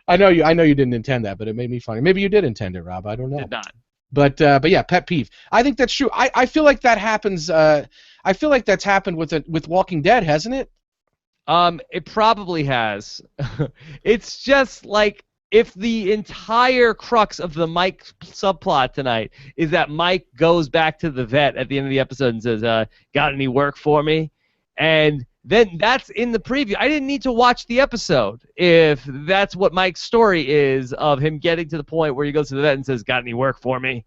I know you didn't intend that, but it made me funny. Maybe you did intend it, Rob. I don't know. Did not. But yeah, pet peeve. I think that's true. I feel like that happens. I feel like that's happened with Walking Dead, hasn't it? It probably has. It's just like if the entire crux of the Mike subplot tonight is that Mike goes back to the vet at the end of the episode and says, "Got any work for me?" And then that's in the preview. I didn't need to watch the episode if that's what Mike's story is, of him getting to the point where he goes to the vet and says, "Got any work for me?"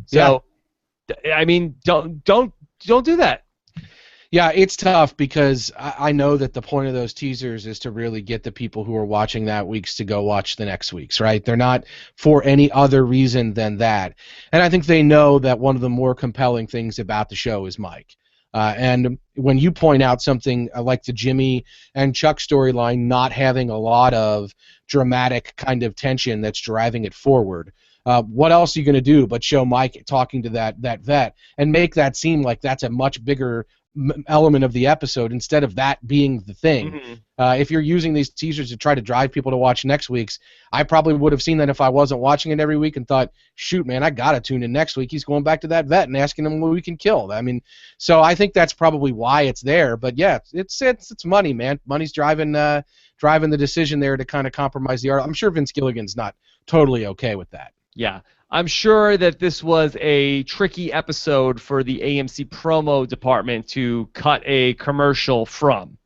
So, yeah. I mean, don't do that. Yeah, it's tough because I know that the point of those teasers is to really get the people who are watching that week's to go watch the next week's, right? They're not for any other reason than that. And I think they know that one of the more compelling things about the show is Mike. And when you point out something like the Jimmy and Chuck storyline not having a lot of dramatic kind of tension that's driving it forward, What else are you going to do but show Mike talking to that vet and make that seem like that's a much bigger element of the episode instead of that being the thing? Mm-hmm. If you're using these teasers to try to drive people to watch next week's, I probably would have seen that if I wasn't watching it every week and thought, shoot, man, I got to tune in next week. He's going back to that vet and asking him what we can kill. I mean, so I think that's probably why it's there. But, yeah, it's money, man. Money's driving the decision there to kind of compromise the art. I'm sure Vince Gilligan's not totally okay with that. Yeah. I'm sure that this was a tricky episode for the AMC promo department to cut a commercial from.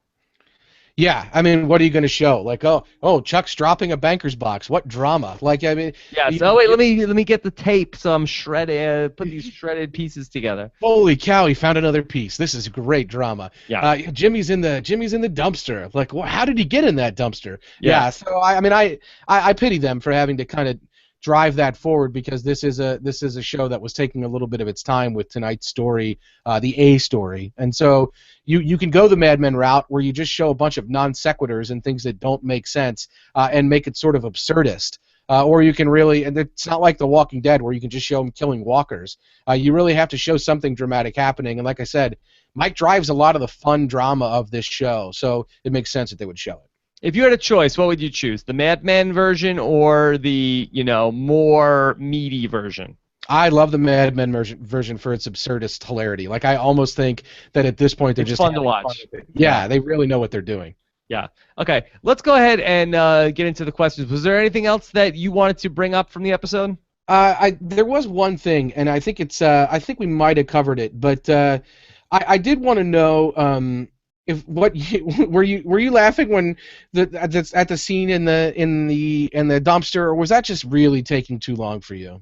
Yeah, I mean, what are you going to show? Like, oh, Chuck's dropping a banker's box. What drama? Like, I mean, yeah. So wait, let me get the tape. So I'm put these shredded pieces together. Holy cow, he found another piece. This is great drama. Yeah. Jimmy's in the dumpster. Like, how did he get in that dumpster? Yeah. So I pity them for having to kind of drive that forward, because this is a show that was taking a little bit of its time with tonight's story, the A story, and so you can go the Mad Men route where you just show a bunch of non sequiturs and things that don't make sense and make it sort of absurdist, or you can really, and it's not like The Walking Dead where you can just show them killing walkers. You really have to show something dramatic happening, and like I said, Mike drives a lot of the fun drama of this show, so it makes sense that they would show it. If you had a choice, what would you choose? The Mad Men version or the, more meaty version? I love the Mad Men version for its absurdist hilarity. Like, I almost think that at this point they're it's just fun to watch. Yeah, they really know what they're doing. Yeah. Okay. Let's go ahead and get into the questions. Was there anything else that you wanted to bring up from the episode? There was one thing, and I think I think we might have covered it, but I did want to know. Were you laughing when at the scene in the dumpster, or was that just really taking too long for you?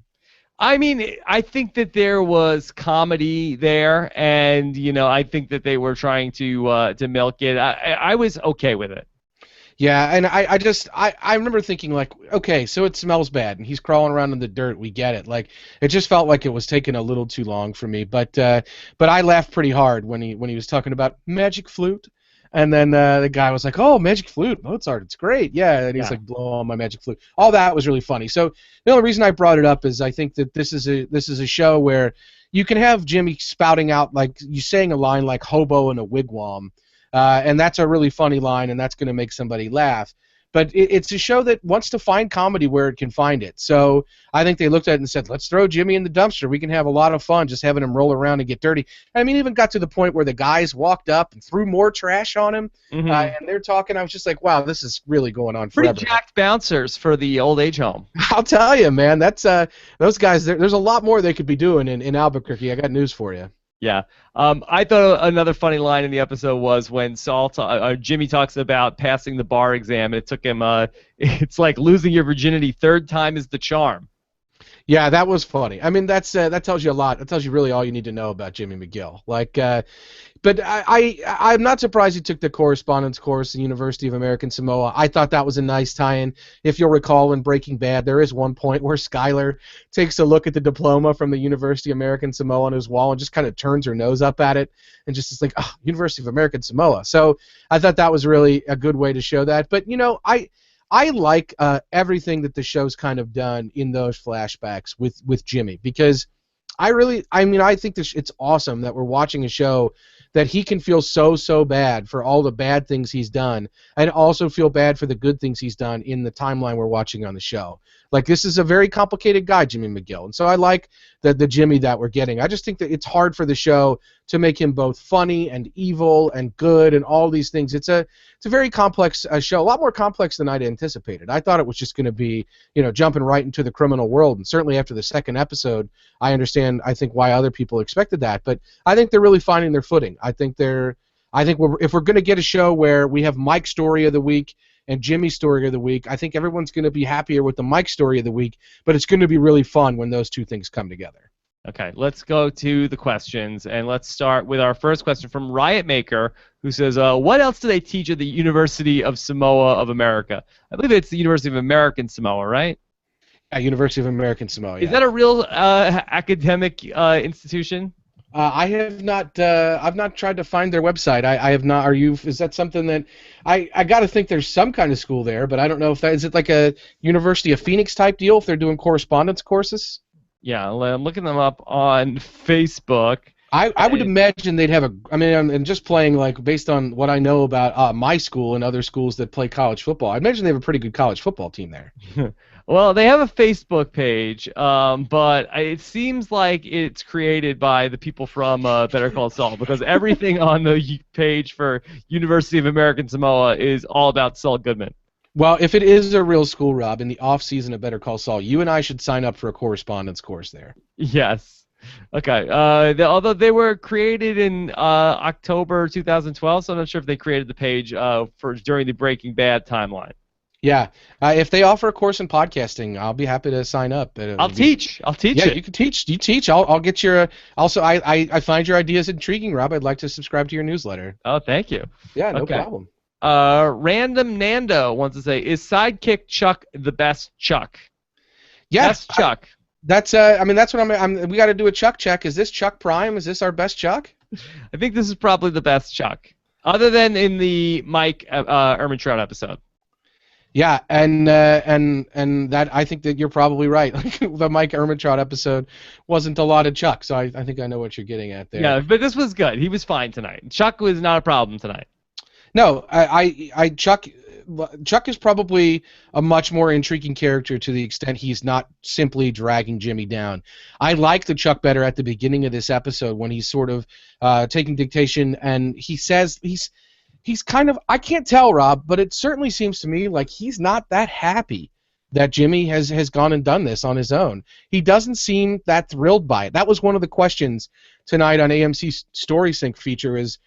I mean, I think that there was comedy there, and I think that they were trying to milk it. I was okay with it. Yeah, and I remember thinking, like, okay, so it smells bad, and he's crawling around in the dirt. We get it. Like, it just felt like it was taking a little too long for me. But I laughed pretty hard when he was talking about magic flute, and then the guy was like, "Oh, magic flute, Mozart, it's great." Yeah, and he's like, "Blow on my magic flute." All that was really funny. So the only reason I brought it up is I think that this is a show where you can have Jimmy spouting out, like, you saying a line like "hobo in a wigwam." And that's a really funny line, and that's going to make somebody laugh. But it's a show that wants to find comedy where it can find it. So I think they looked at it and said, let's throw Jimmy in the dumpster. We can have a lot of fun just having him roll around and get dirty. I mean, even got to the point where the guys walked up and threw more trash on him, and they're talking. I was just like, wow, this is really going on forever. Pretty jacked bouncers for the old age home. I'll tell you, man. That's those guys, there's a lot more they could be doing in Albuquerque. I got news for you. Yeah. I thought another funny line in the episode was when Jimmy talks about passing the bar exam, and it took him, it's like losing your virginity, third time is the charm. Yeah, that was funny. I mean, that tells you a lot. That tells you really all you need to know about Jimmy McGill. Like, but I'm not surprised he took the correspondence course at the University of American Samoa. I thought that was a nice tie-in. If you'll recall, in Breaking Bad, there is one point where Skyler takes a look at the diploma from the University of American Samoa on his wall and just kind of turns her nose up at it and just is like, oh, University of American Samoa. So I thought that was really a good way to show that. But, I like everything that the show's kind of done in those flashbacks with Jimmy, because I think it's awesome that we're watching a show that he can feel so bad for all the bad things he's done and also feel bad for the good things he's done in the timeline we're watching on the show. Like, this is a very complicated guy, Jimmy McGill, and so I like the Jimmy that we're getting. I just think that it's hard for the show to make him both funny and evil and good and all these things. It's a very complex show, a lot more complex than I'd anticipated. I thought it was just going to be, jumping right into the criminal world, and certainly after the second episode, I think why other people expected that. But I think they're really finding their footing. I think if we're going to get a show where we have Mike's story of the week and Jimmy's story of the week, I think everyone's going to be happier with the Mike story of the week, but it's going to be really fun when those two things come together. Okay, let's go to the questions, and let's start with our first question from Riot Maker, who says, what else do they teach at the University of Samoa of America? I believe it's the University of American Samoa, right? Yeah, University of American Samoa, yeah. Is that a real academic institution? I have not. I've not tried to find their website. I have not. Are you? Is that something that I got to think there's some kind of school there, but I don't know if that is it like a University of Phoenix type deal if they're doing correspondence courses. Yeah, I'm looking them up on Facebook. I would imagine they'd have a. I mean, I'm just playing like based on what I know about my school and other schools that play college football. I imagine they have a pretty good college football team there. Well, they have a Facebook page, but it seems like it's created by the people from Better Call Saul because everything on the page for University of American Samoa is all about Saul Goodman. Well, if it is a real school, Rob, in the off season of Better Call Saul, you and I should sign up for a correspondence course there. Yes. Okay. Although they were created in October 2012, so I'm not sure if they created the page for during the Breaking Bad timeline. Yeah, if they offer a course in podcasting, I'll be happy to sign up. I'll teach. I'll teach yeah, it. you can teach. You teach. I'll get your. Also, I find your ideas intriguing, Rob. I'd like to subscribe to your newsletter. Oh, thank you. Yeah, no problem. Random Nando wants to say, is Sidekick Chuck the best Chuck? Yeah, best Chuck. That's. I mean, that's what I'm. We got to do a Chuck check. Is this Chuck Prime? Is this our best Chuck? I think this is probably the best Chuck, other than in the Mike Ehrmantraut episode. Yeah, and that I think that you're probably right. The Mike Ehrmantraut episode wasn't a lot of Chuck, so I think I know what you're getting at there. Yeah, but this was good. He was fine tonight. Chuck was not a problem tonight. No, Chuck is probably a much more intriguing character to the extent he's not simply dragging Jimmy down. I like the Chuck better at the beginning of this episode when he's sort of taking dictation and he says he's kind of, I can't tell, Rob, but it certainly seems to me like he's not that happy that Jimmy has gone and done this on his own. He doesn't seem that thrilled by it. That was one of the questions tonight on AMC's Story Sync feature is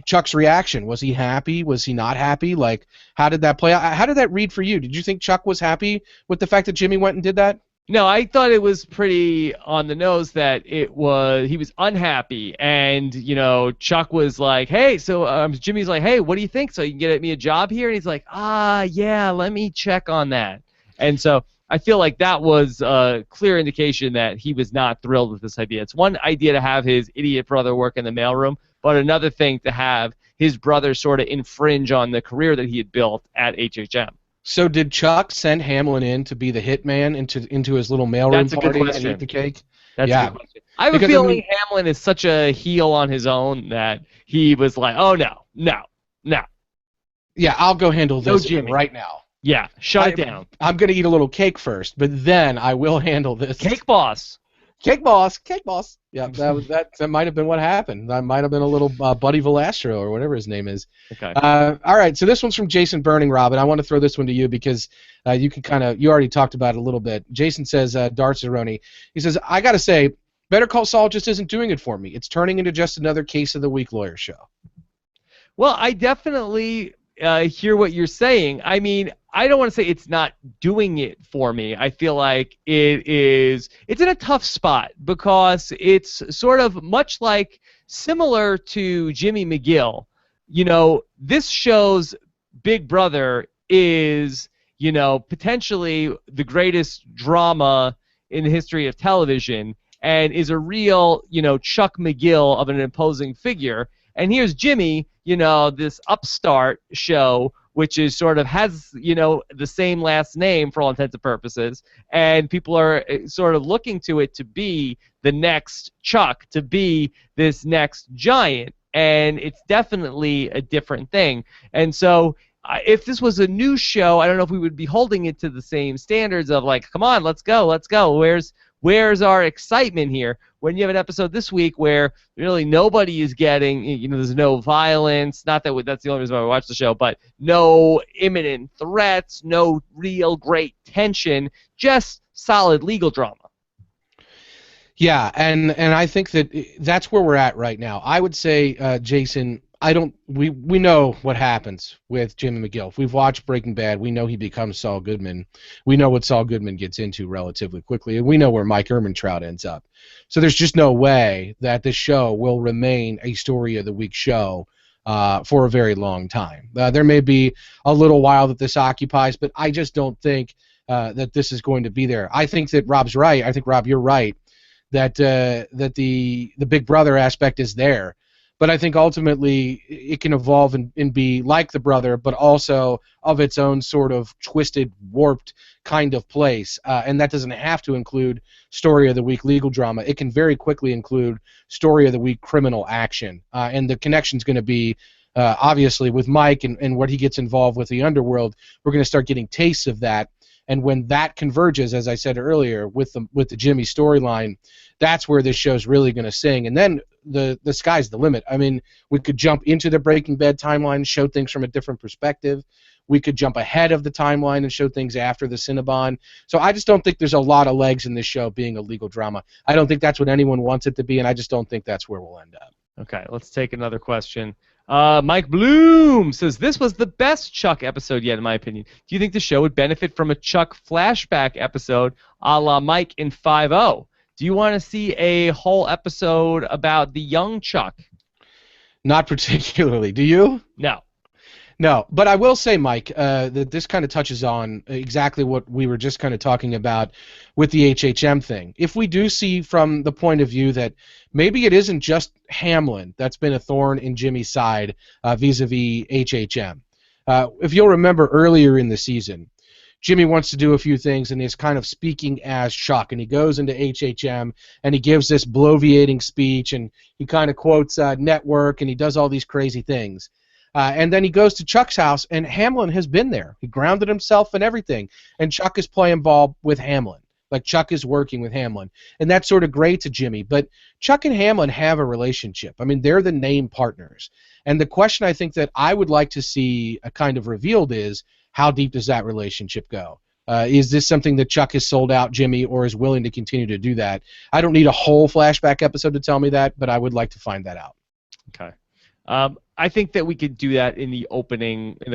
Chuck's reaction. Was he happy? Was he not happy? Like, how did that play out? How did that read for you? Did you think Chuck was happy with the fact that Jimmy went and did that? No, I thought it was pretty on the nose that he was unhappy, and Chuck was like, "Hey," so Jimmy's like, "Hey, what do you think? So you can get me a job here?" And he's like, yeah, let me check on that." And so I feel like that was a clear indication that he was not thrilled with this idea. It's one idea to have his idiot brother work in the mailroom, but another thing to have his brother sort of infringe on the career that he had built at HHM. So did Chuck send Hamlin in to be the hitman into his little mailroom party and eat the cake? That's a good question. I have a feeling Hamlin is such a heel on his own that he was like, "Oh no." Yeah, I'll go handle this right now. Yeah, shut it down. I'm gonna eat a little cake first, but then I will handle this. Cake boss. Cake boss. Yeah, that might have been what happened. That might have been a little Buddy Velastro or whatever his name is. Okay. All right, so this one's from Jason Burning, Rob, and I want to throw this one to you because you already talked about it a little bit. Jason says, Darts Aroni. He says, I got to say, Better Call Saul just isn't doing it for me. It's turning into just another Case of the Week lawyer show. Well, I definitely hear what you're saying. I mean, I don't want to say it's not doing it for me. I feel like it's in a tough spot because it's sort of much like similar to Jimmy McGill. This show's Big Brother is, potentially the greatest drama in the history of television and is a real, Chuck McGill of an imposing figure. And here's Jimmy, this upstart show, which is sort of has, the same last name for all intents and purposes, and people are sort of looking to it to be the next Chuck, to be this next giant, and it's definitely a different thing. And so if this was a new show, I don't know if we would be holding it to the same standards of like, come on, let's go. Where's our excitement here? When you have an episode this week where really nobody is getting, there's no violence, not that that's the only reason why we watch the show, but no imminent threats, no real great tension, just solid legal drama. Yeah, and I think that's where we're at right now. I would say, Jason, we know what happens with Jimmy McGill. If we've watched Breaking Bad, we know he becomes Saul Goodman. We know what Saul Goodman gets into relatively quickly, and we know where Mike Ehrmantraut ends up. So there's just no way that this show will remain a Story of the Week show for a very long time. There may be a little while that this occupies, but I just don't think that this is going to be there. I think that Rob's right. I think, Rob, you're right, that the Big Brother aspect is there. But I think ultimately it can evolve and be like the brother, but also of its own sort of twisted, warped kind of place. And that doesn't have to include story of the week legal drama. It can very quickly include story of the week criminal action. And the connection's going to be obviously with Mike and what he gets involved with the underworld. We're going to start getting tastes of that. And when that converges, as I said earlier, with the Jimmy storyline, that's where this show's really going to sing. And then the sky's the limit. I mean, we could jump into the Breaking Bad timeline, show things from a different perspective. We could jump ahead of the timeline and show things after the Cinnabon. So I just don't think there's a lot of legs in this show being a legal drama. I don't think that's what anyone wants it to be, and I just don't think that's where we'll end up. Okay, let's take another question. Mike Bloom says, this was the best Chuck episode yet, in my opinion. Do you think the show would benefit from a Chuck flashback episode a la Mike in 5-0? Do you want to see a whole episode about the young Chuck? Not particularly. Do you? No. No, but I will say, Mike, that this kind of touches on exactly what we were just kind of talking about with the HHM thing. If we do see from the point of view that maybe it isn't just Hamlin that's been a thorn in Jimmy's side vis-a-vis HHM. If you'll remember earlier in the season, Jimmy wants to do a few things and is kind of speaking as Chuck, and he goes into HHM and he gives this bloviating speech and he kind of quotes Network and he does all these crazy things. And then he goes to Chuck's house, and Hamlin has been there. He grounded himself and everything, and Chuck is playing ball with Hamlin. Like, Chuck is working with Hamlin. And that's sort of great to Jimmy. But Chuck and Hamlin have a relationship. I mean, they're the name partners. And the question I think that I would like to see kind of revealed is, how deep does that relationship go? Is this something that Chuck has sold out Jimmy or is willing to continue to do that? I don't need a whole flashback episode to tell me that, but I would like to find that out. Okay. I think that we could do that in the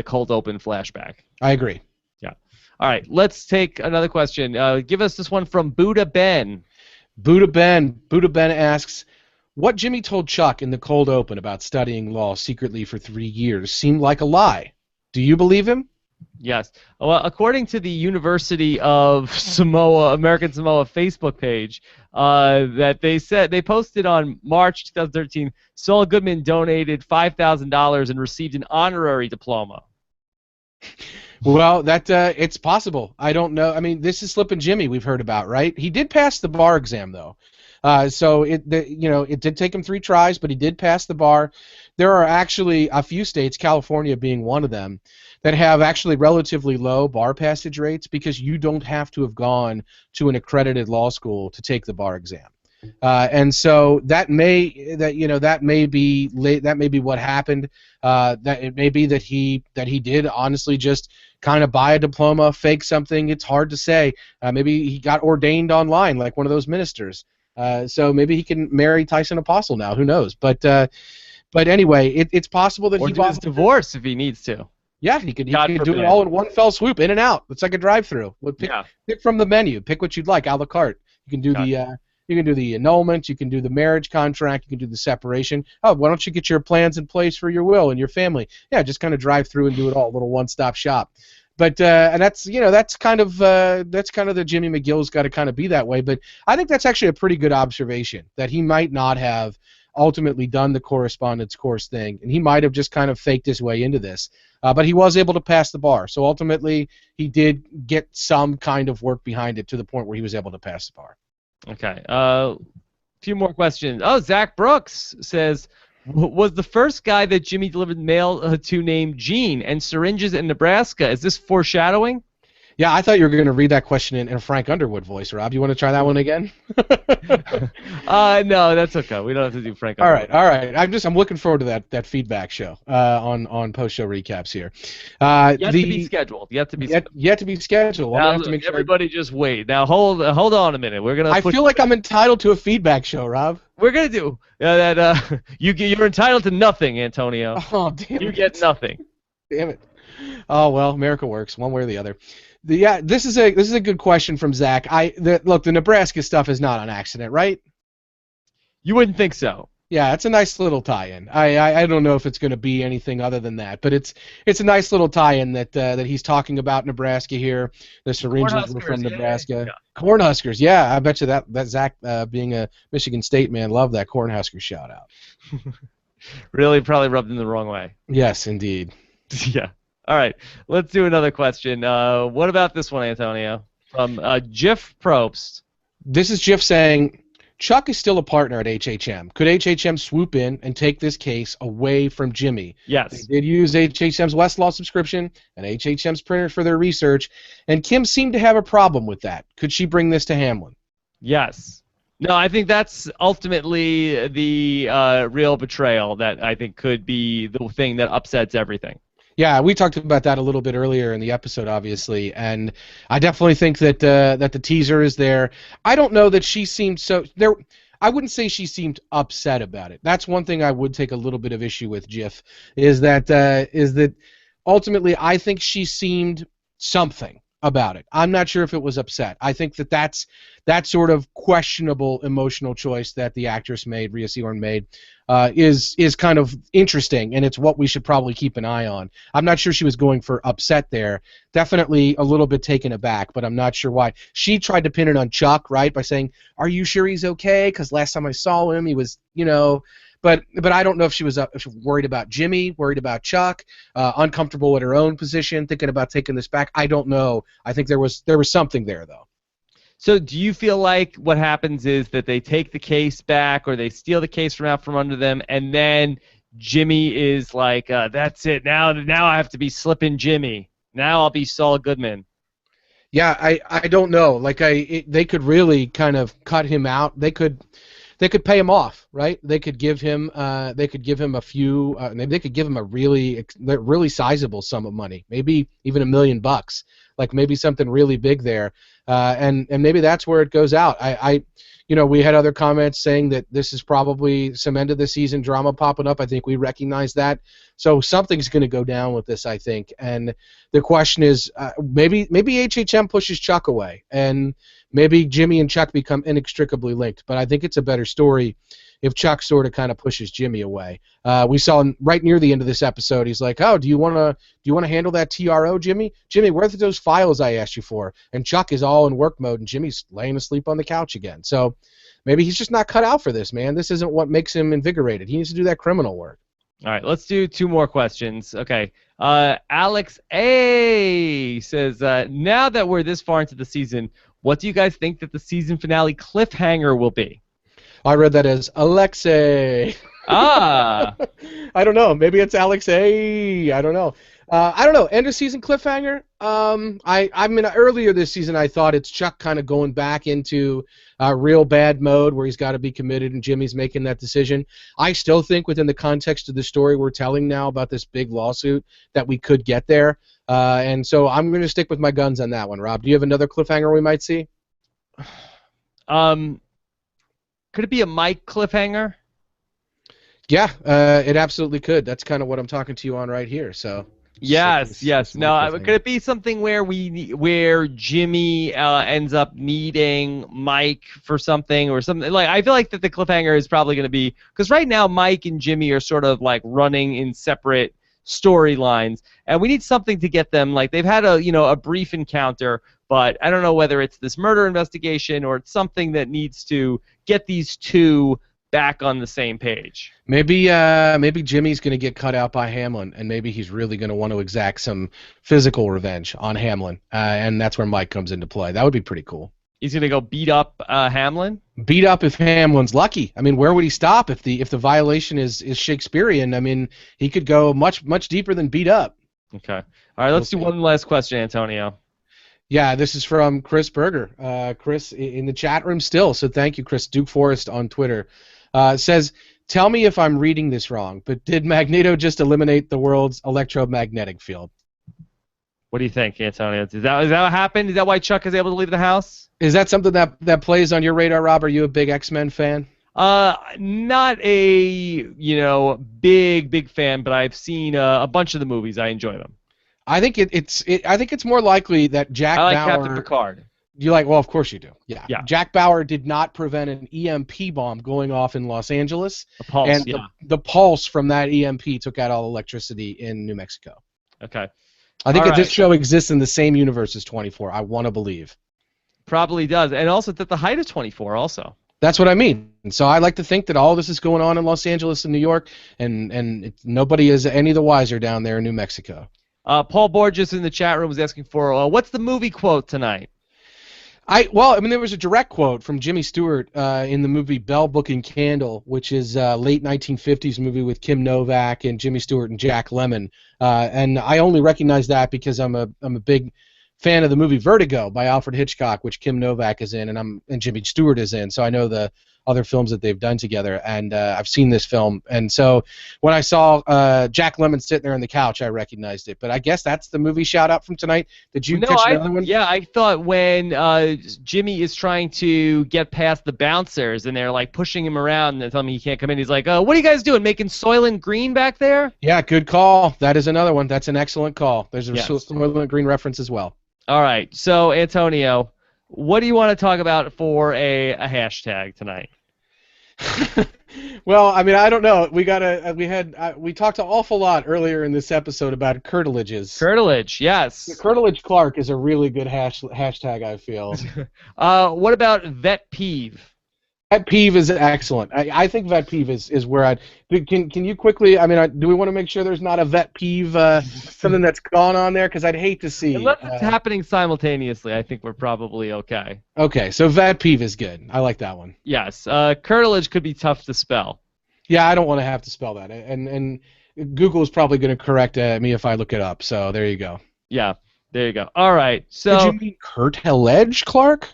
cold open flashback. I agree. Yeah. All right, let's take another question. Give us this one from Buddha Ben. Buddha Ben asks, what Jimmy told Chuck in the cold open about studying law secretly for 3 years seemed like a lie. Do you believe him? Yes. Well, according to the University of American Samoa Facebook page, that they posted on March 2013, Saul Goodman donated $5,000 and received an honorary diploma. Well, that it's possible. I don't know. I mean, this is Slippin' Jimmy we've heard about, right? He did pass the bar exam though. So it did take him 3 tries, but he did pass the bar. There are actually a few states, California being one of them, that have actually relatively low bar passage rates because you don't have to have gone to an accredited law school to take the bar exam. And so that may be what happened. That it may be that he did honestly just kind of buy a diploma, fake something. It's hard to say. Maybe he got ordained online like one of those ministers. So maybe he can marry Tyson Apostle now. Who knows? But anyway, it's possible that he do his divorce if he needs to. Yeah, he could do it all in one fell swoop, in and out. It's like a drive-through. Pick from the menu. Pick what you'd like, a la carte. You can do the annulment. You can do the marriage contract. You can do the separation. Oh, why don't you get your plans in place for your will and your family? Yeah, just kind of drive through and do it all. A little one-stop shop. But and that's kind of the Jimmy McGill's got to kind of be that way. But I think that's actually a pretty good observation that he might not have ultimately done the correspondence course thing, and he might have just kind of faked his way into this. But he was able to pass the bar, so ultimately he did get some kind of work behind it to the point where he was able to pass the bar. Okay. A few more questions. Oh, Zach Brooks says, was the first guy that Jimmy delivered mail to named Gene and syringes in Nebraska? Is this foreshadowing? Yeah, I thought you were going to read that question in a Frank Underwood voice, Rob. You want to try that one again? No, that's okay. We don't have to do Frank Underwood. All right. I'm looking forward to that feedback show on post-show recaps here. Yet to be scheduled. Yet to be scheduled. Now, have to make everybody just wait. Now hold on a minute. I feel like I'm entitled to a feedback show, Rob. We're gonna do that. You're entitled to nothing, Antonio. Oh, damn it. You get nothing. Damn it. Oh well, America works one way or the other. This is a good question from Zach. Look, the Nebraska stuff is not an accident, right? You wouldn't think so. Yeah, it's a nice little tie-in. I don't know if it's going to be anything other than that, but it's a nice little tie-in that he's talking about Nebraska here. The syringes were from Cornhuskers, Nebraska. yeah. Cornhuskers, yeah. I bet you that Zach, being a Michigan State man, loved that Cornhusker shout out. Really, probably rubbed him the wrong way. Yes, indeed. Yeah. All right. Let's do another question. What about this one, Antonio? From Jif Probst. This is Jeff saying, Chuck is still a partner at HHM. Could HHM swoop in and take this case away from Jimmy? Yes. They did use HHM's Westlaw subscription and HHM's printer for their research, and Kim seemed to have a problem with that. Could she bring this to Hamlin? Yes. No, I think that's ultimately the real betrayal that I think could be the thing that upsets everything. Yeah, we talked about that a little bit earlier in the episode, obviously, and I definitely think that that the teaser is there. I don't know that she seemed so there. I wouldn't say she seemed upset about it. That's one thing I would take a little bit of issue with, Jif, is that ultimately I think she seemed something about it. I'm not sure if it was upset. I think that's that sort of questionable emotional choice that the actress made, Rhea Seehorn made, is kind of interesting, and it's what we should probably keep an eye on. I'm not sure she was going for upset there. Definitely a little bit taken aback, but I'm not sure why. She tried to pin it on Chuck, right, by saying, "Are you sure he's okay? Because last time I saw him, he was, you know." But I don't know if she was worried about Jimmy, worried about Chuck, uncomfortable with her own position, thinking about taking this back. I don't know. I think there was something there, though. So do you feel like what happens is that they take the case back or they steal the case from out from under them, and then Jimmy is like, that's it. Now I have to be slipping Jimmy. Now I'll be Saul Goodman. Yeah, I don't know. Like they could really kind of cut him out. They could pay him off, right? They could give him a few. Maybe they could give him a really sizable sum of money, maybe even $1 million. Like maybe something really big there, and maybe that's where it goes out. We had other comments saying that this is probably some end of the season drama popping up. I think we recognize that. So something's going to go down with this, I think. And the question is, maybe HHM pushes Chuck away, and maybe Jimmy and Chuck become inextricably linked. But I think it's a better story if Chuck sort of kind of pushes Jimmy away. We saw right near the end of this episode, he's like, "Oh, do you want to handle that TRO, Jimmy? Jimmy, where are those files I asked you for?" And Chuck is all in work mode, and Jimmy's laying asleep on the couch again. So maybe he's just not cut out for this, man. This isn't what makes him invigorated. He needs to do that criminal work. All right, let's do 2 more questions. Okay. Alex A. says, now that we're this far into the season, what do you guys think that the season finale cliffhanger will be? I read that as Alexei. Ah. I don't know. Maybe it's Alexei. I don't know. End of season cliffhanger. I mean, earlier this season, I thought it's Chuck kind of going back into real bad mode where he's got to be committed, and Jimmy's making that decision. I still think within the context of the story we're telling now about this big lawsuit that we could get there. And so I'm going to stick with my guns on that one. Rob, do you have another cliffhanger we might see? Could it be a Mike cliffhanger? Yeah, it absolutely could. That's kind of what I'm talking to you on right here. So. Yes. No, could it be something where Jimmy ends up needing Mike for something or something? Like, I feel like that the cliffhanger is probably going to be, because right now Mike and Jimmy are sort of like running in separate storylines, and we need something to get them. Like, they've had a brief encounter, but I don't know whether it's this murder investigation or it's something that needs to get these two back on the same page. Maybe Jimmy's going to get cut out by Hamlin, and maybe he's really going to want to exact some physical revenge on Hamlin, and that's where Mike comes into play. That would be pretty cool. He's going to go beat up Hamlin? Beat up if Hamlin's lucky. I mean, where would he stop if the violation is Shakespearean? I mean, he could go much deeper than beat up. Okay. All right, let's do one last question, Antonio. Yeah, this is from Chris Berger. Chris in the chat room still, so thank you, Chris. Duke Forrest on Twitter. Says, tell me if I'm reading this wrong, but did Magneto just eliminate the world's electromagnetic field? What do you think, Antonio? Is that what happened? Is that why Chuck is able to leave the house? Is that something that plays on your radar, Rob? Are you a big X-Men fan? Not a big fan, but I've seen a bunch of the movies. I enjoy them. I think it's more likely that Jack Bauer. I like Captain Picard. Well, of course you do. Yeah. Yeah. Jack Bauer did not prevent an EMP bomb going off in Los Angeles. A pulse, and yeah. the pulse from that EMP took out all electricity in New Mexico. Okay. I think All that this right. show exists in the same universe as 24. I want to believe. Probably does. And also it's at the height of 24 also. That's what I mean. So I like to think that all this is going on in Los Angeles and New York, and nobody is any the wiser down there in New Mexico. Paul Borges in the chat room was asking for, what's the movie quote tonight? There was a direct quote from Jimmy Stewart in the movie Bell Book and Candle, which is a late 1950s movie with Kim Novak and Jimmy Stewart and Jack Lemmon. And I only recognize that because I'm a big fan of the movie Vertigo by Alfred Hitchcock, which Kim Novak is in and Jimmy Stewart is in. So I know the other films that they've done together, and I've seen this film. And so when I saw Jack Lemmon sitting there on the couch, I recognized it. But I guess that's the movie shout-out from tonight. Did you catch another one? Yeah, I thought when Jimmy is trying to get past the bouncers, and they're like pushing him around and telling him he can't come in, he's like, what are you guys doing, making Soylent Green back there? Yeah, good call. That is another one. That's an excellent call. There's a Soylent Green reference as well. All right, so Antonio, what do you want to talk about for a hashtag tonight? Well, I mean, I don't know. We talked an awful lot earlier in this episode about curtilages. Curtilage, yes. The curtilage Clark is a really good hashtag, I feel. What about vet peeve? Vet peeve is excellent. I think vet peeve is where I'd... Can you quickly... do we want to make sure there's not a vet peeve, something that's gone on there? Because I'd hate to see... Unless it's happening simultaneously, I think we're probably okay. Okay, so vet peeve is good. I like that one. Yes. Curtilage could be tough to spell. Yeah, I don't want to have to spell that. And Google is probably going to correct me if I look it up. So there you go. Yeah, there you go. All right, so... Did you mean curtilage, Clark?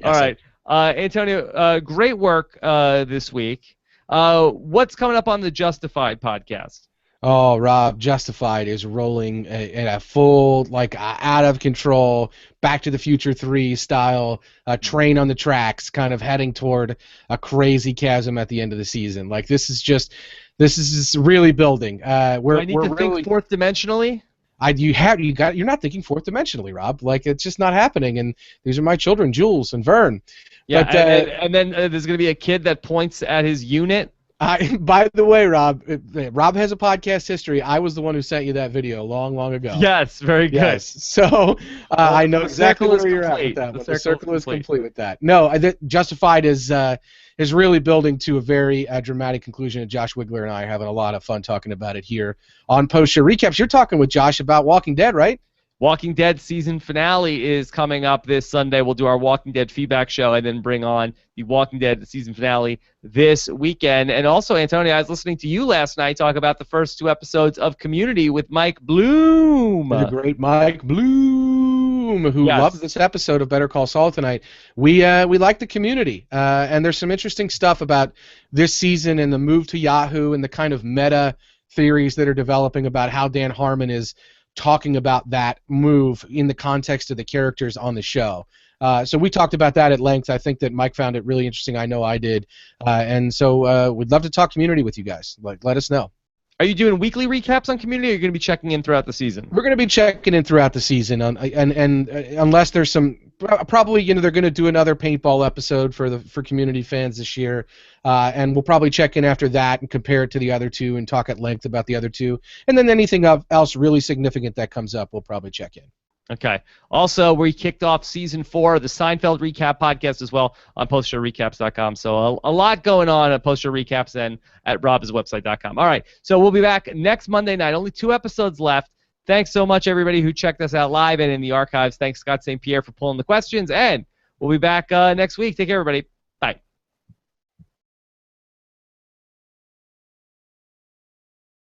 All right, Antonio, great work this week. What's coming up on the Justified podcast? Oh, Rob, Justified is rolling in a full, out of control, Back to the Future 3 style train on the tracks, kind of heading toward a crazy chasm at the end of the season. This is just really building. Do I need to think fourth dimensionally? You're not thinking fourth dimensionally, Rob. It's just not happening. And these are my children, Jules and Vern. Yeah, but, and then there's going to be a kid that points at his unit. By the way, Rob has a podcast history. I was the one who sent you that video long ago. Yes, very good. Yes. So I know exactly where you're at with that one. The circle is complete with that. No, Justified is really building to a very dramatic conclusion, and Josh Wigler and I are having a lot of fun talking about it here on Post-Show Recaps. You're talking with Josh about Walking Dead, right? Walking Dead season finale is coming up this Sunday. We'll do our Walking Dead feedback show and then bring on the Walking Dead season finale this weekend. And also, Antonio, I was listening to you last night talk about the first 2 episodes of Community with Mike Bloom. The great Mike Bloom, who loved this episode of Better Call Saul tonight. We like the Community, and there's some interesting stuff about this season and the move to Yahoo and the kind of meta theories that are developing about how Dan Harmon is talking about that move in the context of the characters on the show. So we talked about that at length. I think that Mike found it really interesting. I know I did. And so we'd love to talk Community with you guys. Let us know. Are you doing weekly recaps on Community, or are you going to be checking in throughout the season? We're going to be checking in throughout the season, and unless there's some, probably they're going to do another paintball episode for Community fans this year, and we'll probably check in after that and compare it to the other 2 and talk at length about the other 2, and then anything else really significant that comes up, we'll probably check in. Okay. Also, we kicked off Season 4 of the Seinfeld Recap podcast as well on postshowrecaps.com. So a lot going on at Post Show Recaps and at robswebsite.com. All right. So we'll be back next Monday night. Only 2 episodes left. Thanks so much, everybody who checked us out live and in the archives. Thanks, Scott St. Pierre, for pulling the questions. And we'll be back next week. Take care, everybody.